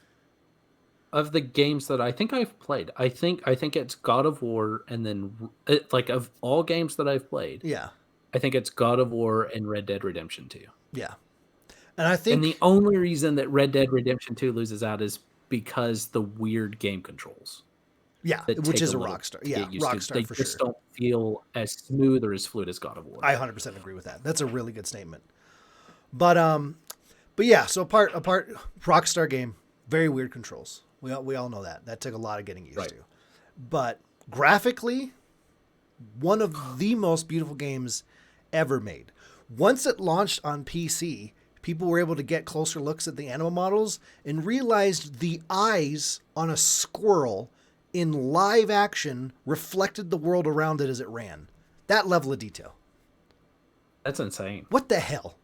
the games that I think I've played, I think it's God of War, and then like of all games that I've played, Yeah. I think it's God of War and Red Dead Redemption 2. Yeah. And I think, And the only reason that Red Dead Redemption 2 loses out is because the weird game controls. yeah, that which take is a little Rockstar. to Yeah, get used to. Rockstar They for just sure. don't feel as smooth or as fluid as God of War. I 100% agree with that. That's a really good statement. But yeah, so apart Rockstar game, very weird controls. We all know that. That took a lot of getting used to. But graphically, one of the most beautiful games ever made. Once it launched on PC, people were able to get closer looks at the animal models and realized the eyes on a squirrel in live action reflected the world around it as it ran. That level of detail. That's insane. What the hell?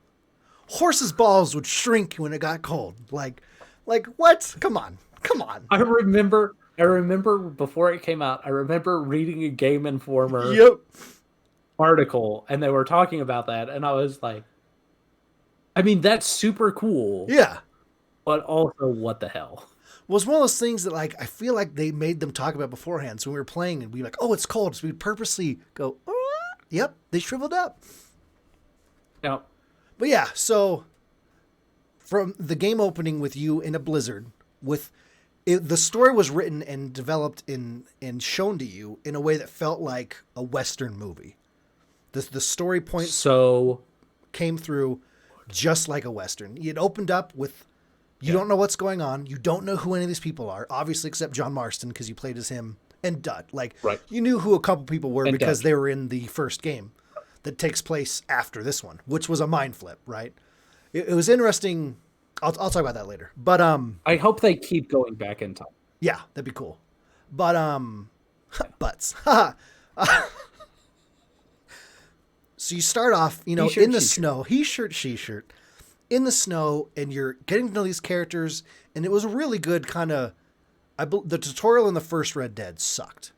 Horses' balls would shrink when it got cold. Like what? Come on. I remember before it came out, I remember reading a Game Informer article, and they were talking about that, and I was like, I mean, that's super cool. Yeah. But also, what the hell? Well, it's one of those things that, like, I feel like they made them talk about beforehand. So when we were playing, and we were like, oh, it's cold. So we'd purposely go, yep, they shriveled up. Yeah. But yeah, so from the game opening with you in a blizzard, the story was written and developed and shown to you in a way that felt like a Western movie. The story points came through just like a Western. It opened up with You don't know what's going on. You don't know who any of these people are, obviously, except John Marston, because you played as him, and Dud. Like, you knew who a couple people were and because they were in the first game that takes place after this one, which was a mind flip, right? It was interesting. I'll talk about that later. But I hope they keep going back in time. Yeah, that'd be cool. But butts. So you start off, in the snow. He shirt, she shirt, in the snow, and you're getting to know these characters. And it was a really good kind of. The tutorial in the first Red Dead sucked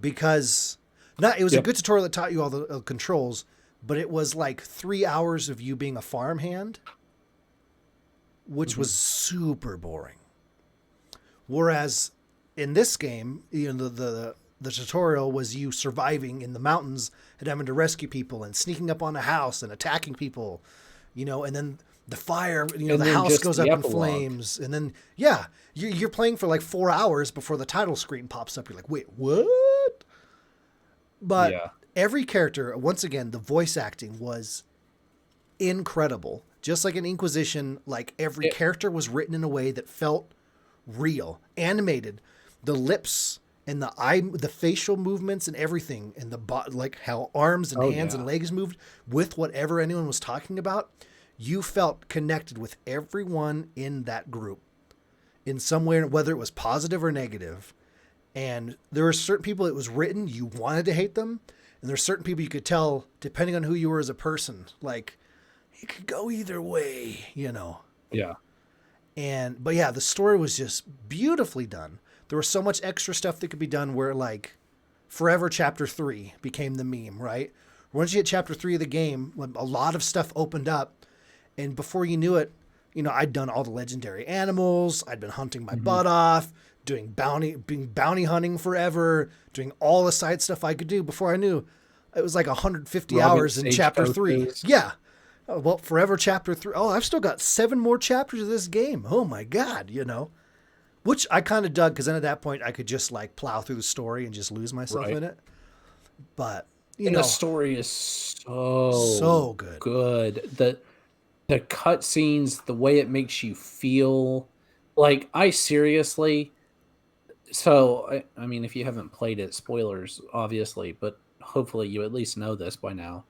because it was a good tutorial that taught you all the controls, but it was like 3 hours of you being a farmhand, which was super boring. Whereas in this game, the tutorial was you surviving in the mountains and having to rescue people and sneaking up on a house and attacking people, and then the fire, the house goes up in flames. And then, you're playing for like 4 hours before the title screen pops up. You're like, wait, what? But every character, once again, the voice acting was incredible. Just like in Inquisition, like every character was written in a way that felt real, animated. The lips and the facial movements and everything, and like how arms and hands and legs moved with whatever anyone was talking about. You felt connected with everyone in that group in some way, whether it was positive or negative. And there were certain people it was written, you wanted to hate them. And there's certain people you could tell, depending on who you were as a person, like it could go either way, Yeah. But the story was just beautifully done. There was so much extra stuff that could be done where like Forever Chapter 3 became the meme, right? Once you hit Chapter 3 of the game, a lot of stuff opened up. And before you knew it, I'd done all the legendary animals. I'd been hunting my butt off, being bounty hunting forever, doing all the side stuff I could do. Before I knew, it was like 150 hours in Chapter 3. Yeah. Oh, well, Forever Chapter 3. Oh, I've still got 7 more chapters of this game. Oh my God, which I kind of dug because then at that point I could just like plow through the story and just lose myself in it. But the story is so good. The cutscenes, the way it makes you feel, like I seriously. So I mean, if you haven't played it, spoilers obviously, but hopefully you at least know this by now.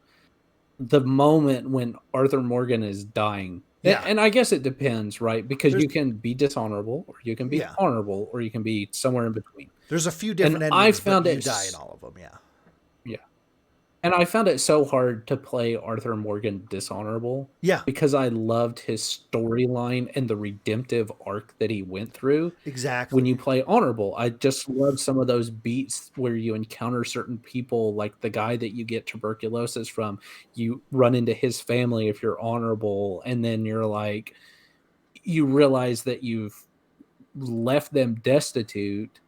The moment when Arthur Morgan is dying. Yeah. And I guess it depends, right? Because you can be dishonorable, or you can be honorable, or you can be somewhere in between. There's a few different endings, but you die in all of them, yeah. And I found it so hard to play Arthur Morgan dishonorable. Yeah. Because I loved his storyline and the redemptive arc that he went through. Exactly. When you play honorable, I just love some of those beats where you encounter certain people, like the guy that you get tuberculosis from. You run into his family if you're honorable, and then you're like, you realize that you've left them destitute.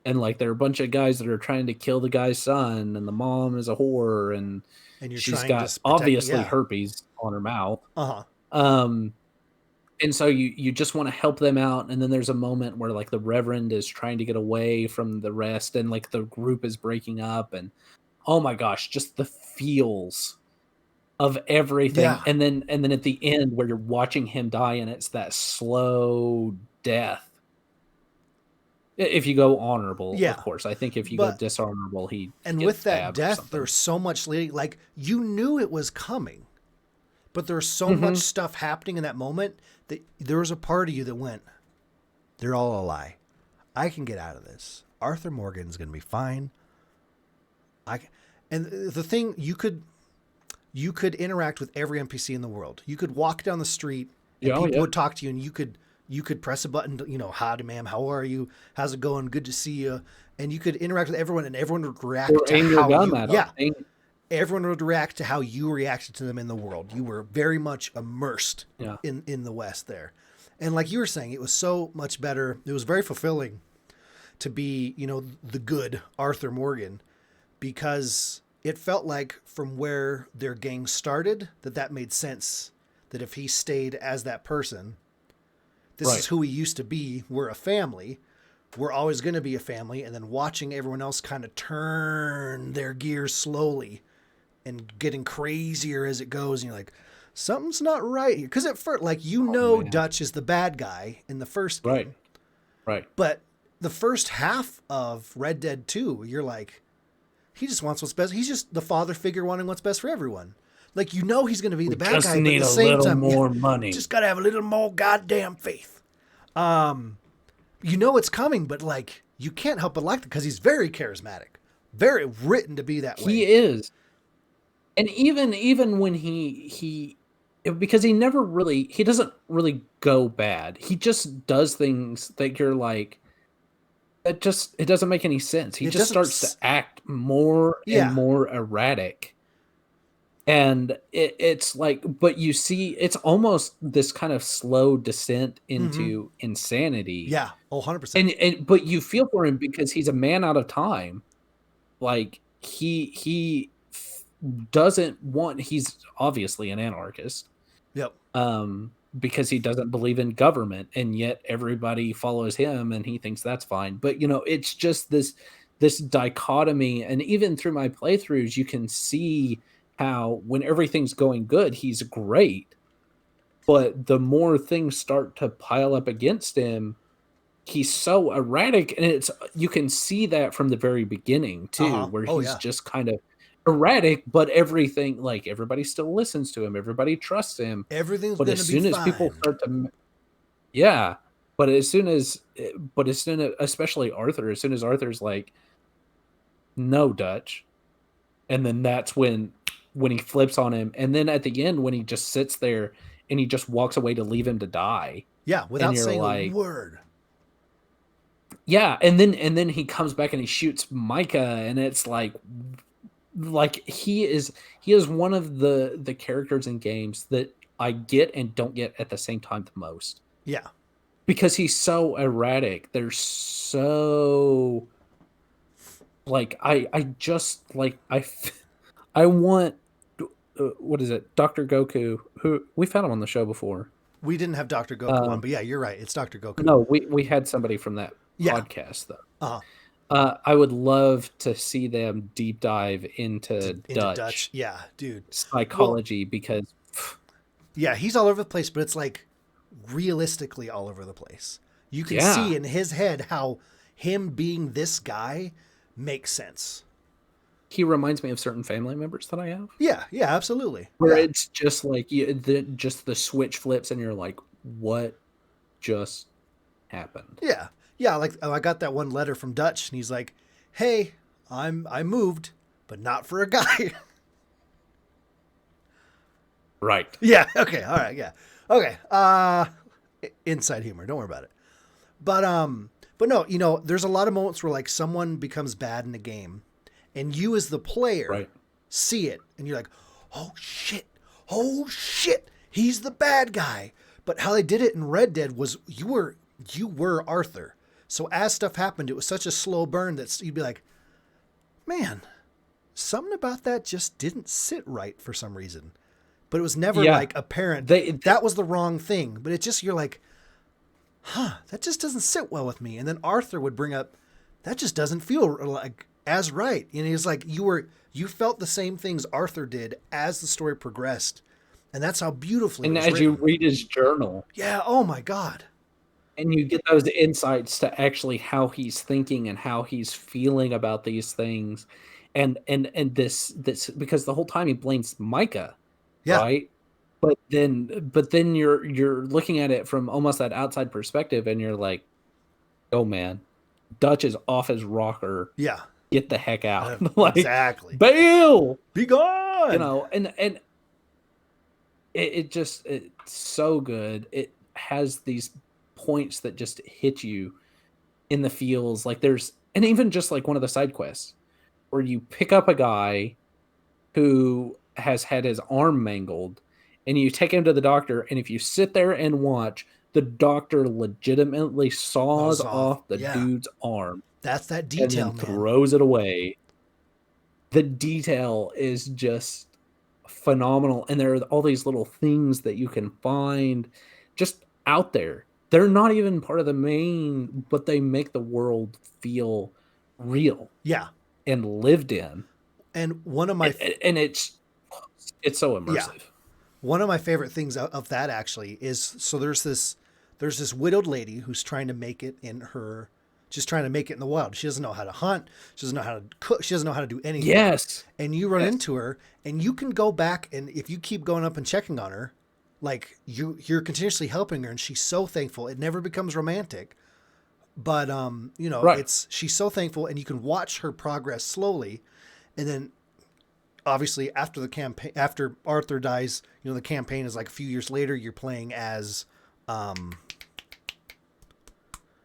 And like there are a bunch of guys that are trying to kill the guy's son, and the mom is a whore, and she's got obviously herpes on her mouth. And so you just want to help them out. And then there's a moment where like the Reverend is trying to get away from the rest, and like the group is breaking up, and oh my gosh, just the feels of everything. Yeah. And then at the end where you're watching him die, and it's that slow death. If you go honorable, of course. I think if you go dishonorable, and with that death, there's so much leading. Like you knew it was coming, but there's so much stuff happening in that moment that there was a part of you that went, "They're all a lie. I can get out of this. Arthur Morgan's gonna be fine." And the thing you could interact with every NPC in the world. You could walk down the street and people would talk to you, and you could press a button to, howdy ma'am, how are you? How's it going? Good to see you. And you could interact with everyone, and everyone would react to how you, everyone would react to how you reacted to them in the world. You were very much immersed in the West there. And like you were saying, it was so much better. It was very fulfilling to be, the good Arthur Morgan, because it felt like from where their gang started, that made sense. That if he stayed as that person, this is who we used to be. We're a family. We're always going to be a family. And then watching everyone else kind of turn their gears slowly and getting crazier as it goes. And you're like, something's not right here. Because at first, like, Oh man. Dutch is the bad guy in the first Right. game, Right. but the first half of Red Dead 2, you're like, he just wants what's best. He's just the father figure wanting what's best for everyone. Like, he's going to be the bad Just guy, but at need the a same little time, more money. just got to have a little more goddamn faith. It's coming, but like, you can't help but like it because he's very charismatic, very written to be that way. He is. And even when he because he never really he doesn't really go bad. He just does things that you're like it doesn't make any sense. He It just doesn't starts to act more Yeah. and more erratic. And it's like, but you see, it's almost this kind of slow descent into insanity. Yeah. Oh, 100%. And but you feel for him because he's a man out of time. Like he doesn't want. He's obviously an anarchist. Yep. Because he doesn't believe in government, and yet everybody follows him, and he thinks that's fine. But it's just this dichotomy, and even through my playthroughs, you can see how when everything's going good, he's great. But the more things start to pile up against him, he's so erratic, and you can see that from the very beginning too, where he's just kind of erratic, but everything, like, everybody still listens to him, everybody trusts him. Everything's But going to as be soon as fine. people start to, yeah, but as soon as, especially Arthur, as soon as Arthur's like, no, Dutch, and then that's when he flips on him, and then at the end when he just sits there and he just walks away to leave him to die. Yeah, without you're saying like, a word. Yeah, and then he comes back and he shoots Micah, and it's like he is one of the characters in games that I get and don't get at the same time the most. Yeah. Because he's so erratic. They're so like I just like I want what is it? Dr. Goku, who we've had him on the show before. We didn't have Dr. Goku on, but yeah, you're right. It's Dr. Goku. No, we had somebody from that podcast though. I would love to see them deep dive into Dutch. Yeah, dude. Psychology, because yeah, he's all over the place, but it's like realistically all over the place. You can see in his head how him being this guy makes sense. He reminds me of certain family members that I have. Yeah, absolutely. Where it's just like just the switch flips, and you're like, "What just happened?" Yeah. Like, I got that one letter from Dutch, and he's like, "Hey, I moved, but not for a guy." Right. Yeah. Okay. All right. Yeah. Okay. Inside humor. Don't worry about it. But no, there's a lot of moments where like someone becomes bad in a game, and you as the player see it, and you're like, oh shit, he's the bad guy. But how they did it in Red Dead was you were Arthur. So as stuff happened, it was such a slow burn that you'd be like, man, something about that just didn't sit right for some reason. But it was never like apparent that was the wrong thing. But it just, you're like, that just doesn't sit well with me. And then Arthur would bring up, that just doesn't feel like as right. And he was like, you felt the same things Arthur did as the story progressed. And that's how beautifully and it was as written. you read his journal. Yeah. Oh my God. And you get those insights to actually how he's thinking and how he's feeling about these things. And this because the whole time he blames Micah. Yeah. Right. But then you're looking at it from almost that outside perspective, and you're like, oh man, Dutch is off his rocker. Yeah. Get the heck out. Like, exactly. Bail! Be gone. And it's so good. It has these points that just hit you in the feels. Like and even just like one of the side quests where you pick up a guy who has had his arm mangled, and you take him to the doctor, and if you sit there and watch, the doctor legitimately saws off the dude's arm. That's that detail, and then throws it away. The detail is just phenomenal, and there are all these little things that you can find just out there. They're not even part of the main, but they make the world feel real. Yeah. And lived in. And one of my and it's so immersive. One of my favorite things of that actually is, so there's this widowed lady who's trying to make it in her, just trying to make it in the wild. She doesn't know how to hunt. She doesn't know how to cook. She doesn't know how to do anything. Yes. And you run into her, and you can go back, and if you keep going up and checking on her, like you're continuously helping her, and she's so thankful. It never becomes romantic, but you know, Right. it's, she's so thankful, and you can watch her progress slowly, and then obviously after the campaign, after Arthur dies, you know, the campaign is like a few years later. You're playing as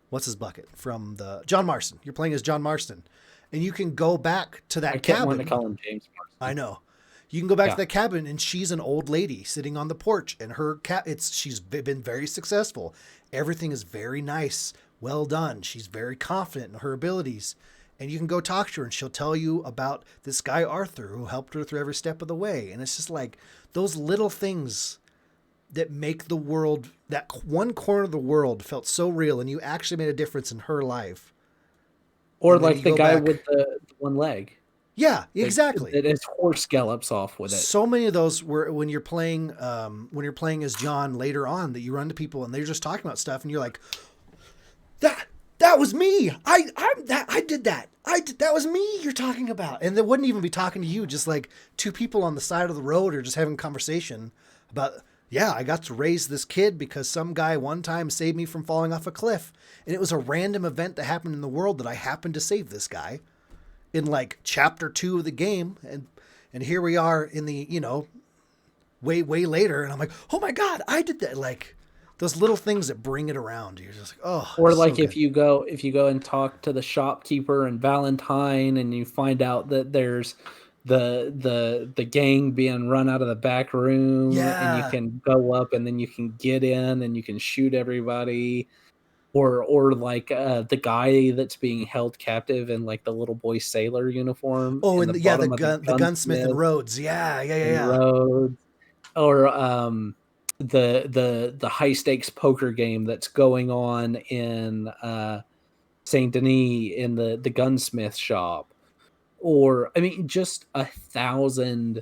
what's his bucket from the John Marston. You're playing as John Marston, and you can go back to that I kept cabin. wanting to call him James Marsden. I know. You can go back Yeah. to that cabin, and she's an old lady sitting on the porch, and her cat. She's been very successful. Everything is very nice, well done. She's very confident in her abilities, and you can go talk to her, and she'll tell you about this guy Arthur who helped her through every step of the way. And it's just like those little things that make the world, that one corner of the world, felt so real, and you actually made a difference in her life. Or And then like you the go guy back- with the one leg. Yeah, that- exactly. That his horse gallops off with it. So many of those were when you're playing as John later on, that you run to people and they're just talking about stuff, and you're like, that was me. I did that. That was me you're talking about. And they wouldn't even be talking to you, just like two people on the side of the road or just having a conversation about, yeah, I got to raise this kid because some guy one time saved me from falling off a cliff. And it was a random event that happened in the world that I happened to save this guy in like chapter 2 of the game. And here we are in the, you know, way later. And I'm like, oh my God, I did that. Like those little things that bring it around. You're just like, oh, Or so like if good. you go and talk to the shopkeeper in Valentine and you find out that there's the gang being run out of the back room, and Yeah. you can go up and then you can get in and you can shoot everybody. Or like the guy that's being held captive in like the little boy sailor uniform Oh, in and the yeah, bottom of the the gunsmith and gunsmith Rhodes. Yeah. in Rhodes. Or the high stakes poker game that's going on in Saint Denis in the gunsmith shop. Or I mean, just 1,000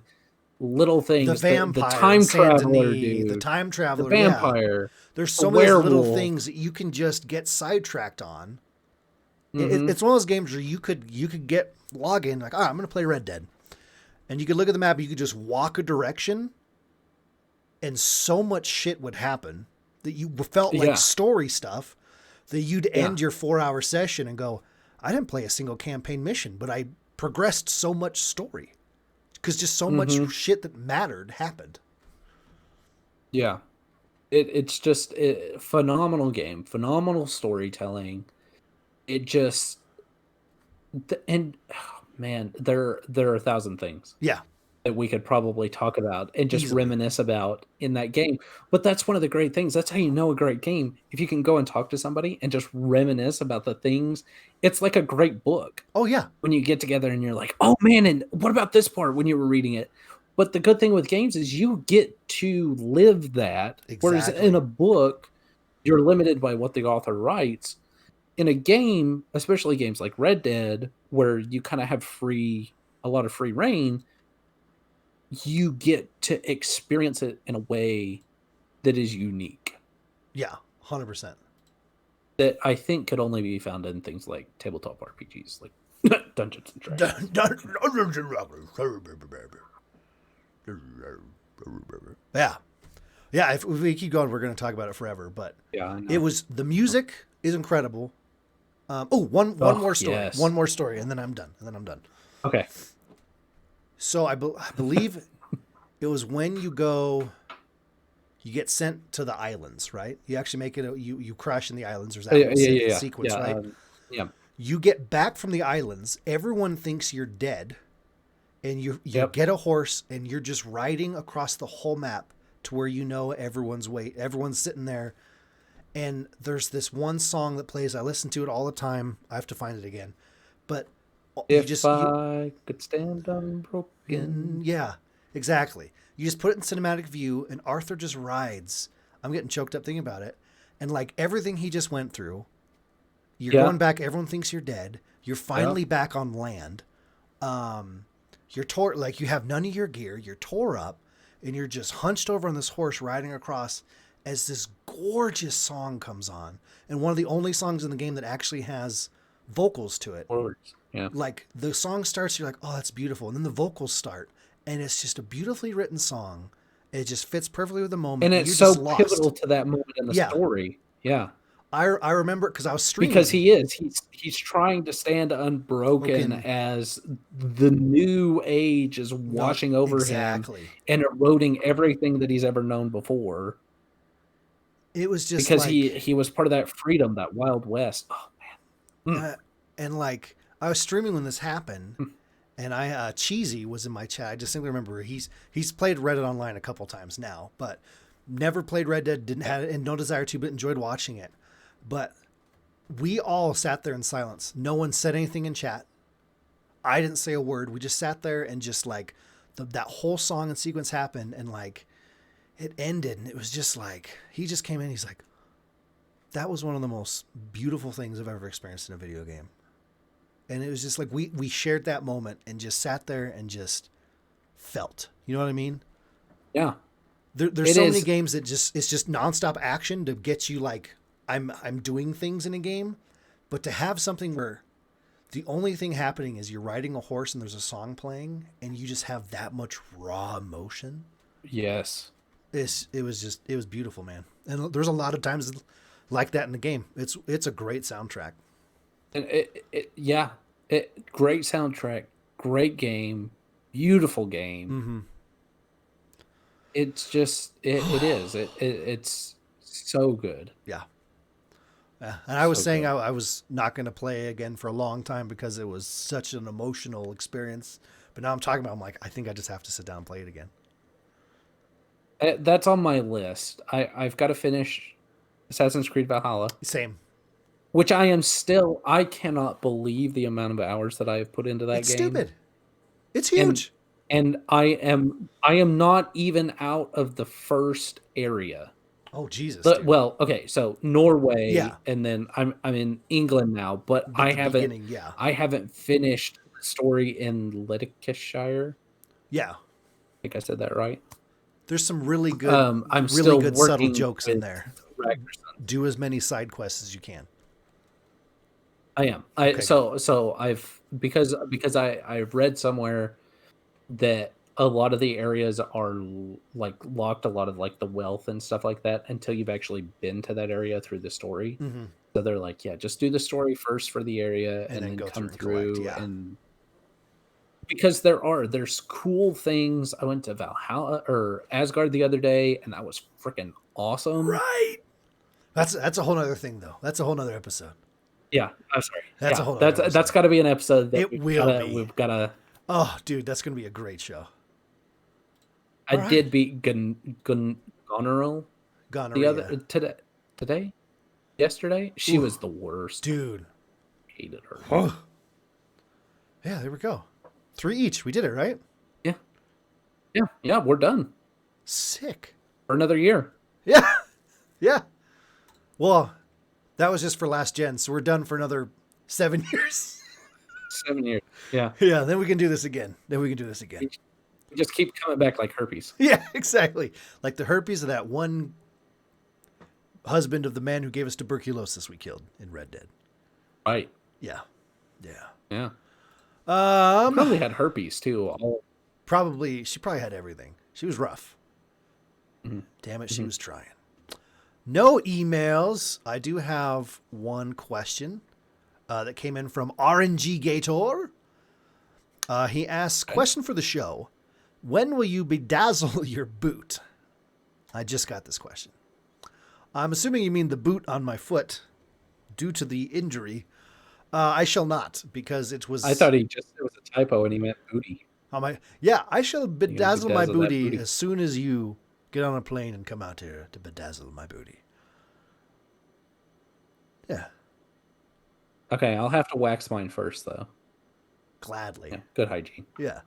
little The things. The vampire, time Saint traveler Denis, dude, the time the traveler. Yeah. vampire, There's the so many little werewolf. things that you can just get sidetracked on. Mhm. It's one of those games where you could get log in like, I'm going to play Red Dead, and you could look at the map. You could just walk a direction, and so much shit would happen that you felt like Yeah. story stuff that you'd Yeah. end your 4-hour session and go, I didn't play a single campaign mission, but I progressed so much story because just so much shit that mattered happened. Yeah. It's just phenomenal game, phenomenal storytelling. It just and oh, man, there are 1,000 things Yeah. that we could probably talk about and just Easily. reminisce about in that game. But that's one of the great things. That's how you know a great game. If you can go and talk to somebody and just reminisce about the things, it's like a great book. Oh yeah. When you get together and you're like, oh man, and what about this part when you were reading it? But the good thing with games is you get to live that. Whereas Exactly. in a book, you're limited by what the author writes. In a game, especially games like Red Dead, where you kind of have a lot of free reign, you get to experience it in a way that is unique. Yeah. 100%. That I think could only be found in things like tabletop RPGs, like Dungeons and Dragons. Yeah. Yeah, if we keep going, we're going to talk about it forever. But Yeah, I know. it was, the music is incredible. One more story. yes. One more story, and then I'm done. Okay. So I believe it was when you get sent to the islands, right? You actually make it. You crash in the islands. There's that whole sequence, yeah, right? Yeah. You get back from the islands. Everyone thinks you're dead, and you Yep. get a horse, and you're just riding across the whole map to where you know everyone's sitting there. And there's this one song that plays. I listen to it all the time. I have to find it again, but If I could stand unbroken. yeah, exactly. You just put it in cinematic view, and Arthur just rides. I'm getting choked up thinking about it, and like everything he just went through. You're Yeah. going back. Everyone thinks you're dead. You're finally back on land. You're tore, like you have none of your gear. You're tore up. and you're just hunched over on this horse riding across as this gorgeous song comes on. And one of the only songs in the game that actually has vocals to it. Words. Yeah. Like the song starts, you're like, oh, that's beautiful. And then the vocals start, and it's just a beautifully written song. It just fits perfectly with the moment. And you're it's so just lost. pivotal to that moment in the Yeah. story. Yeah. I remember because I was streaming. Because he's trying to stand unbroken as the new age is washing over him and eroding everything that he's ever known before. It was just because like, he was part of that freedom, that Wild West. Oh man. And like I was streaming when this happened, and I Cheesy was in my chat. I distinctly remember he's played Reddit Online a couple times now, but never played Red Dead, didn't have it, and no desire to, but enjoyed watching it. But we all sat there in silence. No one said anything in chat. I didn't say a word. We just sat there and just like that whole song and sequence happened, and like it ended, and it was just like he just came in. He's like, that was one of the most beautiful things I've ever experienced in a video game. And it was just like we shared that moment and just sat there and just felt. You know what I mean? Yeah. There's so many games that it's just nonstop action to get you like I'm doing things in a game, but to have something where the only thing happening is you're riding a horse and there's a song playing and you just have that much raw emotion. Yes. It was beautiful, man. And there's a lot of times like that in the game. It's a great soundtrack. And great soundtrack, great game, beautiful game. Mm-hmm. It's just it's so good. Yeah. And I was saying I was not going to play again for a long time because it was such an emotional experience. But now I'm talking about, I'm like, I think I just have to sit down and play it again. That's on my list. I've got to finish Assassin's Creed Valhalla. Same. Which I cannot believe the amount of hours that I have put into that game. It's stupid. It's huge. And I am not even out of the first area. Oh Jesus! Well, okay, so Norway, and then I'm in England now, but I haven't finished the story in Leicestershire. Yeah, I think I said that right. There's some really good, I'm really good subtle jokes in there. Do as many side quests as you can. I am. So I've because I've read somewhere that a lot of the areas are like locked, a lot of like the wealth and stuff like that until you've actually been to that area through the story. Mm-hmm. So they're like, yeah, just do the story first for the area and then come through. And because there's cool things. I went to Valhalla or Asgard the other day, and that was freaking awesome. Right. That's a whole other thing though. That's a whole other episode. Yeah, I'm sorry. That's a whole other episode. That's got to be an episode. That we've got to. Oh, dude, that's gonna be a great show. I did beat Goneril today, yesterday. She was the worst, dude. Hated her. Oh. Yeah, there we go. 3 each. We did it, right? Yeah. We're done. Sick. For another year. Yeah. Well, that was just for last gen, so we're done for another 7 years. 7 years. Yeah. Yeah. Then we can do this again. We just keep coming back like herpes. Yeah, exactly. Like the herpes of that one husband of the man who gave us tuberculosis we killed in Red Dead. Right. Yeah. Probably had herpes too. She probably had everything. She was rough. Mm-hmm. Damn it, she was trying. No emails. I do have one question that came in from RNG Gator. He asks, question for the show. When will you bedazzle your boot? I just got this question. I'm assuming you mean the boot on my foot due to the injury. I shall not, because it was... I thought it was a typo and he meant booty. I shall bedazzle my booty as soon as you get on a plane and come out here to bedazzle my booty. Yeah. Okay, I'll have to wax mine first, though. Gladly. Yeah, good hygiene. Yeah.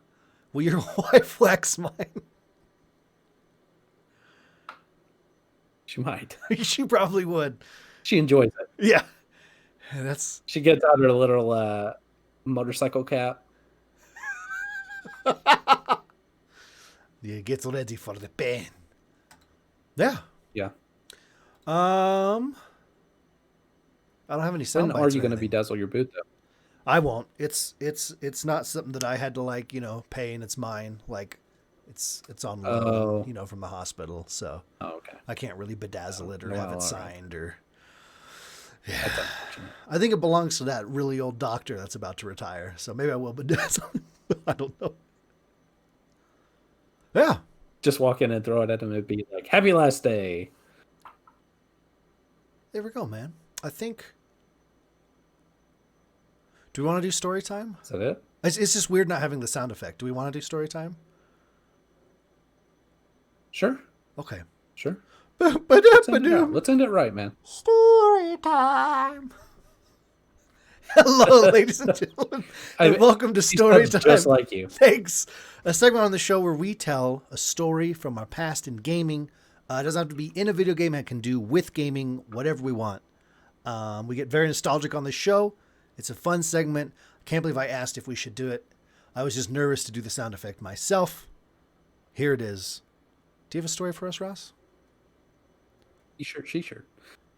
Will your wife wax mine? She might. She probably would. She enjoys it. Yeah. She gets out her little motorcycle cap. You get ready for the pain. Yeah. Yeah. I don't have any sound When are bites you or going to anything. bedazzle your boot though? I won't. It's not something that I had to like, pay and it's mine. Like it's on loan, Oh. from the hospital. So Oh, okay. I can't really bedazzle it or Well, have it all right. signed or That's unfortunate. I think it belongs to that really old doctor that's about to retire. So maybe I will bedazzle it. I don't know. Yeah. Just walk in and throw it at him and be like, "Happy last day." There we go, man. I think. Do we want to do story time? Is that it? It's just weird not having the sound effect. Do we want to do story time? Sure. Okay. Sure. Let's end it out. Story Let's end it right, man. time. Hello, ladies and gentlemen, and welcome to Story Time. Just like you. Thanks. A segment on the show where we tell a story from our past in gaming. It doesn't have to be in a video game. It can do with gaming, whatever we want. We get very nostalgic on the show. It's a fun segment. I can't believe I asked if we should do it. I was just nervous to do the sound effect myself. Here it is. Do you have a story for us, Ross? She-shirt.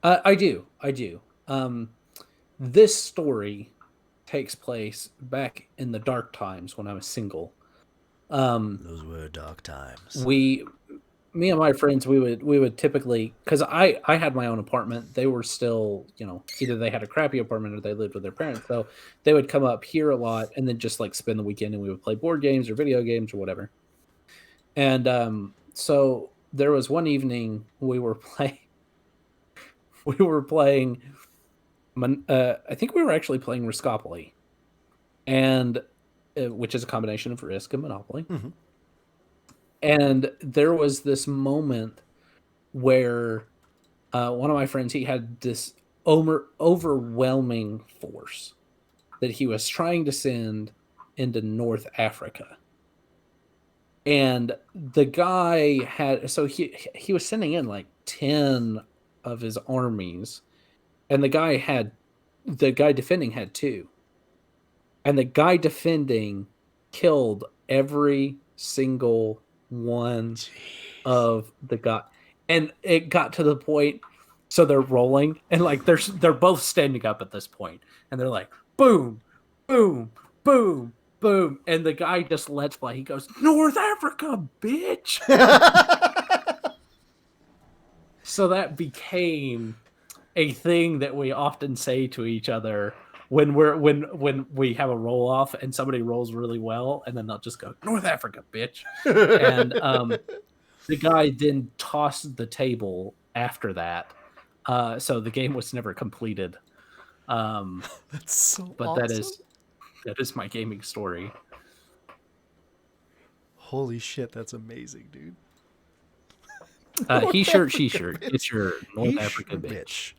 I do. This story takes place back in the dark times when I was single. Those were dark times. Me and my friends, we would typically, because I had my own apartment. They were still, either they had a crappy apartment or they lived with their parents. So they would come up here a lot and then just like spend the weekend and we would play board games or video games or whatever. And so there was one evening we were playing. I think we were actually playing Riskopoly, and which is a combination of Risk and Monopoly. Mm-hmm. And there was this moment where one of my friends, he had this overwhelming force that he was trying to send into North Africa. And the guy he was sending in like 10 of his armies, and the guy defending had 2. And the guy defending killed every single one of the guy. And it got to the point, so they're rolling, and like they're both standing up at this point, and they're like, boom, boom, boom, boom, and the guy just lets fly. He goes, North Africa, bitch. So that became a thing that we often say to each other when we have a roll off and somebody rolls really well, and then they'll just go, North Africa, bitch. And the guy then tossed the table after that. So the game was never completed. That's so but awesome. that is my gaming story. Holy shit, that's amazing, dude. He shirt, she shirt. It's your North Africa bitch.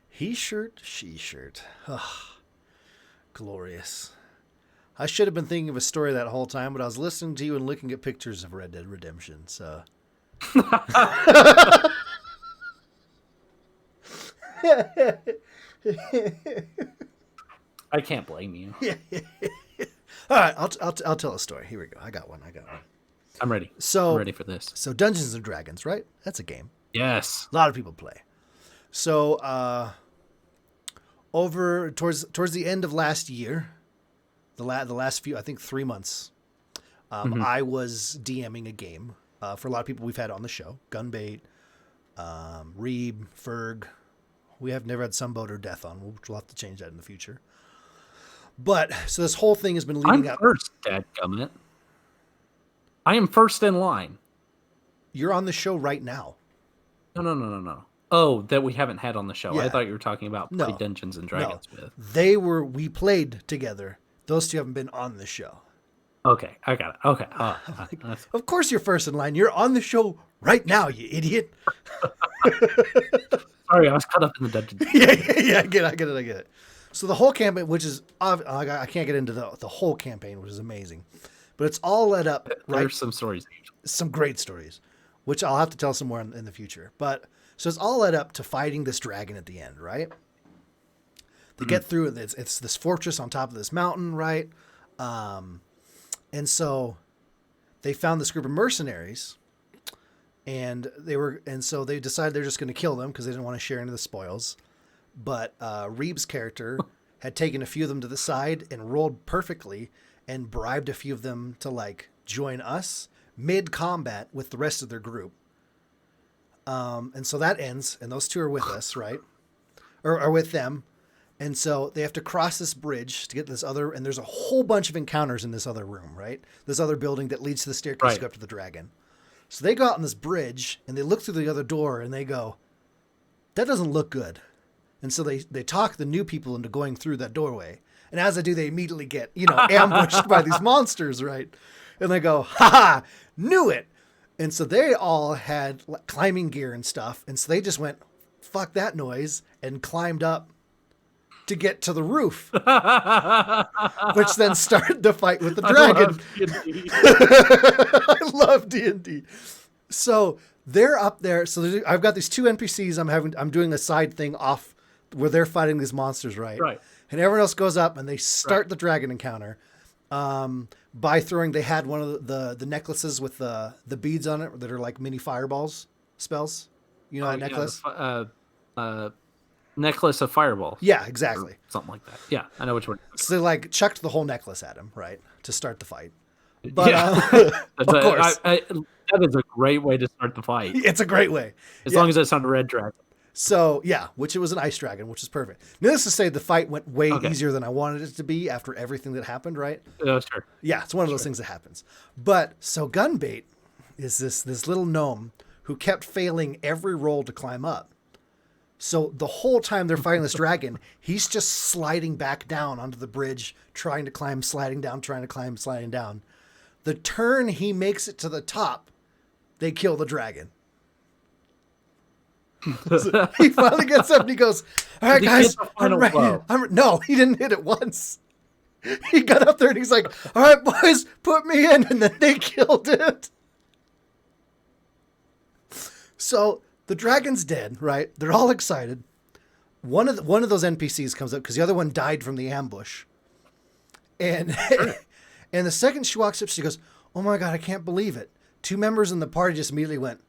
He shirt, she shirt. Glorious. I should have been thinking of a story that whole time, but I was listening to you and looking at pictures of Red Dead Redemption, so. I can't blame you. All right, I'll tell a story. Here we go. I got one. I'm ready. So I'm ready for this. So Dungeons and Dragons, right? That's a game. Yes. A lot of people play. So over towards the end of last year, the last few, I think 3 months, I was DMing a game for a lot of people we've had on the show. Gunbait, Reeb, Ferg. We have never had Sunboat or Death on. We'll have to change that in the future. But so this whole thing has been leading up. I'm first, dadgummit. I am first in line. You're on the show right now. No. Oh, that we haven't had on the show. Yeah. I thought you were talking about No. Dungeons and Dragons with. We played together. Those two haven't been on the show. Okay, I got it. Okay. Of course you're first in line. You're on the show right now, you idiot. Sorry, I was caught up in the Dungeons. Yeah, I get it. So the whole campaign, which is, I can't get into the whole campaign, which is amazing, but it's all led up, right? There's some stories. Some great stories, which I'll have to tell some more in the future. But so it's all led up to fighting this dragon at the end, right? They get through it. It's this fortress on top of this mountain, right? And so they found this group of mercenaries, and so they decided they're just going to kill them because they didn't want to share any of the spoils. But Reeves' character had taken a few of them to the side and rolled perfectly and bribed a few of them to like join us mid combat with the rest of their group. And so that ends, and those two are with us, right? Or are with them. And so they have to cross this bridge to get this other, and there's a whole bunch of encounters in this other room, right? This other building that leads to the staircase to go up to the dragon. So they go out on this bridge and they look through the other door and they go, that doesn't look good. And so they talk the new people into going through that doorway. And as they do, they immediately get, ambushed by these monsters, right? And they go, ha, knew it. And so they all had climbing gear and stuff. And so they just went, fuck that noise, and climbed up to get to the roof, which then started the fight with the dragon. I love D&D. So they're up there. So I've got these two NPCs. I'm doing a side thing off where they're fighting these monsters, right? Right. And everyone else goes up and they start the dragon encounter by throwing. They had one of the necklaces with the beads on it that are like mini fireballs spells. You know that necklace? Necklace of fireballs. Yeah, exactly. Or something like that. Yeah, I know which one. So they like chucked the whole necklace at him, right, to start the fight. But of course, that is a great way to start the fight. It's a great way, as long as it's not a red dragon. So yeah, which it was an ice dragon, which is perfect. Needless to say, the fight went way easier than I wanted it to be after everything that happened, right? Oh, sure. Yeah, it's one of those things that happens. But so Gunbait is this little gnome who kept failing every roll to climb up. So the whole time they're fighting this dragon, he's just sliding back down onto the bridge, trying to climb, sliding down, trying to climb, sliding down. The turn he makes it to the top, they kill the dragon. So he finally gets up and he goes, all right, guys, I'm ready. No, he didn't hit it once. He got up there and he's like, all right, boys, put me in. And then they killed it. So the dragon's dead, right? They're all excited. One of those NPCs comes up because the other one died from the ambush. And and the second she walks up, she goes, oh my God, I can't believe it. Two members in the party just immediately went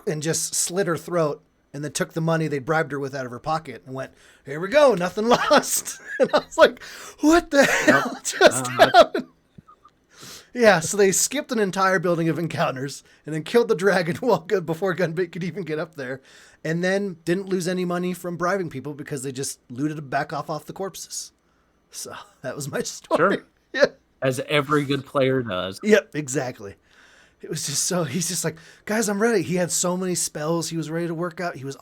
and just slit her throat and then took the money they bribed her with out of her pocket and went, here we go, nothing lost. And I was like, what the hell just happened? Yeah, so they skipped an entire building of encounters and then killed the dragon before Gunbait could even get up there, and then didn't lose any money from bribing people because they just looted them back off the corpses. So that was my story. Sure. Yeah. As every good player does. Yep, exactly. It was just he's just like, guys, I'm ready. He had so many spells he was ready to work out. He was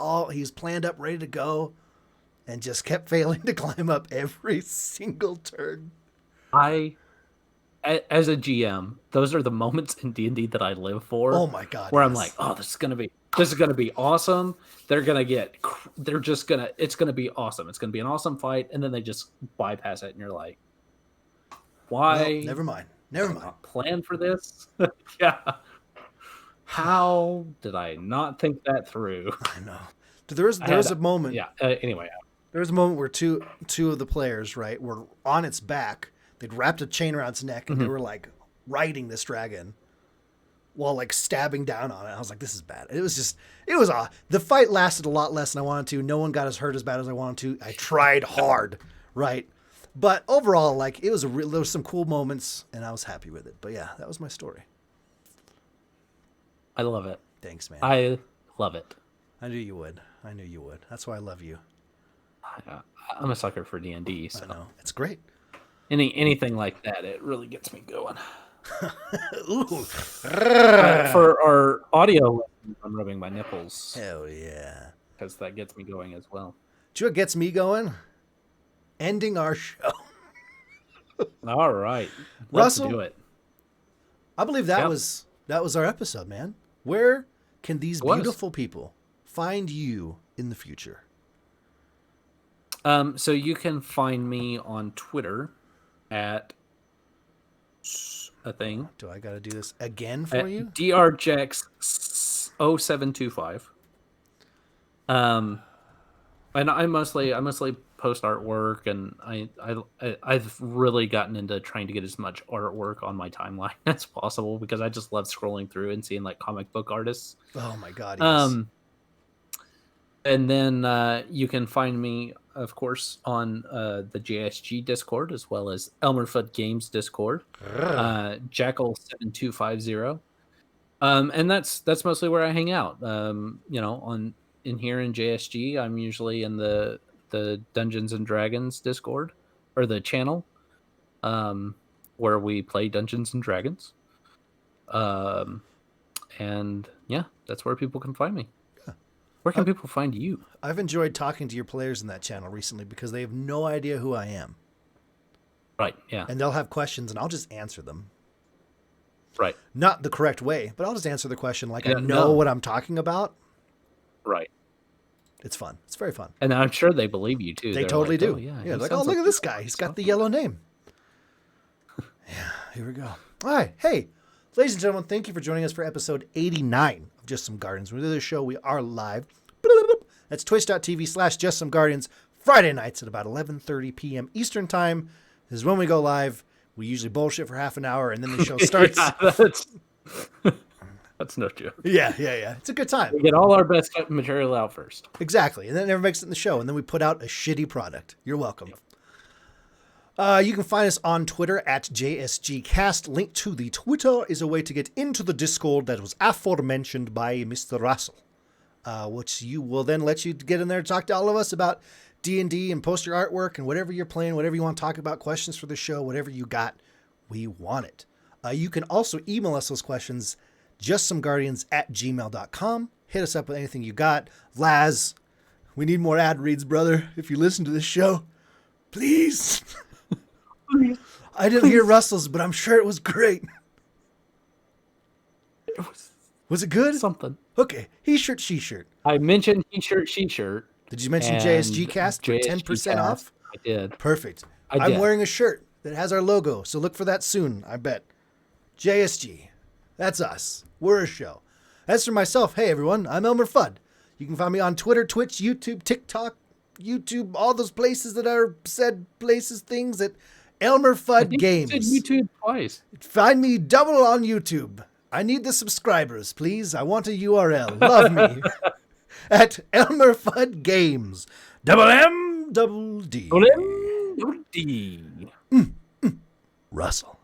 planned up, ready to go, and just kept failing to climb up every single turn. As a GM, those are the moments in D&D that I live for. Oh my God. Where I'm like, oh, this is going to be awesome. It's going to be awesome. It's going to be an awesome fight. And then they just bypass it. And you're like, why? Well, never mind. Not plan for this. Yeah. How did I not think that through? I know. There was a moment. Yeah. Anyway. There was a moment where two of the players, right, were on its back. They'd wrapped a chain around its neck and they were like riding this dragon while like stabbing down on it. I was like, this is bad. It was the fight lasted a lot less than I wanted to. No one got as hurt as bad as I wanted to. I tried hard. Right. But overall, like there was some cool moments and I was happy with it. But yeah, that was my story. I love it. Thanks, man. I love it. I knew you would. That's why I love you. I'm a sucker for D&D. So. I know. It's great. Anything like that, it really gets me going. Ooh. For our audio, I'm rubbing my nipples. Hell yeah. Because that gets me going as well. Do you know what gets me going? Ending our show. All right. Russell, let's do it. I believe that was our episode, man. Where can these beautiful people find you in the future? So you can find me on Twitter at a thing. Do I got to do this again for you? drjex0725. And I mostly post artwork, and I've really gotten into trying to get as much artwork on my timeline as possible because I just love scrolling through and seeing like comic book artists. Oh my God, yes. And then you can find me, of course, on the JSG Discord as well as Elmer Fudd Games Discord, Jackal7250. And that's mostly where I hang out. In here in JSG, I'm usually in the Dungeons and Dragons Discord or the channel, where we play Dungeons and Dragons. And yeah, that's where people can find me. Yeah. Where can people find you? I've enjoyed talking to your players in that channel recently because they have no idea who I am. Right. Yeah. And they'll have questions, and I'll just answer them. Right. Not the correct way, but I'll just answer the question like I know what I'm talking about. Right. It's fun. It's very fun. And I'm sure they believe you too. They totally do. Oh, yeah. Like, oh, look at this guy. He's got the yellow name. Yeah, here we go. All right. Hey, ladies and gentlemen, thank you for joining us for episode 89 of Just Some Guardians. When we do this show, we are live. That's twitch.tv/Just Some Guardians, Friday nights at about 11:30 p.m. Eastern Time. This is when we go live. We usually bullshit for half an hour, and then the show starts. That's no joke. Yeah. It's a good time. We get all our best material out first. Exactly. And then it never makes it in the show. And then we put out a shitty product. You're welcome. Yep. You can find us on Twitter at JSGcast. Link to the Twitter is a way to get into the Discord that was aforementioned by Mr. Russell, which you will then let you get in there and talk to all of us about D&D and post your artwork and whatever you're playing, whatever you want to talk about, questions for the show, whatever you got, we want it. You can also email us those questions, justsomeguardians@gmail.com. Hit us up with anything you got. Laz, we need more ad reads, brother. If you listen to this show, please. I didn't hear Russell's, but I'm sure it was great. Was it good? Something. Okay. He shirt, she shirt. I mentioned he shirt, she shirt. Did you mention JSG Cast for 10% off? I did. Perfect. I'm wearing a shirt that has our logo, so look for that soon, I bet. JSG. That's us. We're a show. As for myself, hey everyone, I'm Elmer Fudd. You can find me on Twitter, Twitch, YouTube, TikTok, YouTube, all those places that are said places, things at Elmer Fudd Games. You said YouTube twice. Find me double on YouTube. I need the subscribers, please. I want a URL. Love me. At Elmer Fudd Games. MMD. Russell.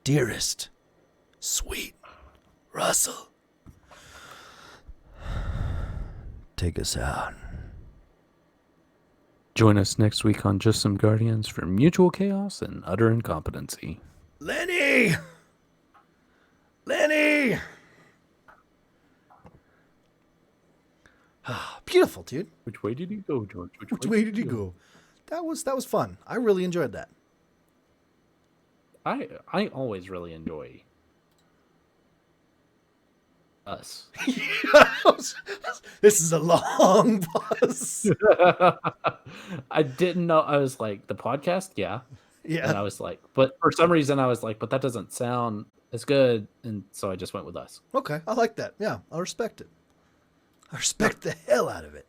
Dearest. Sweet. Russell. Take us out. Join us next week on Just Some Guardians for mutual chaos and utter incompetency. Lenny! Beautiful, dude. Which way did he go, George? Which way did he go? That was fun. I really enjoyed that. I always really enjoy us. This is a long pause. I didn't know. I was like, the podcast? Yeah. Yeah. And I was like, but for some reason I was like, but that doesn't sound as good. And so I just went with us. Okay. I like that. Yeah. I respect it. I respect the hell out of it.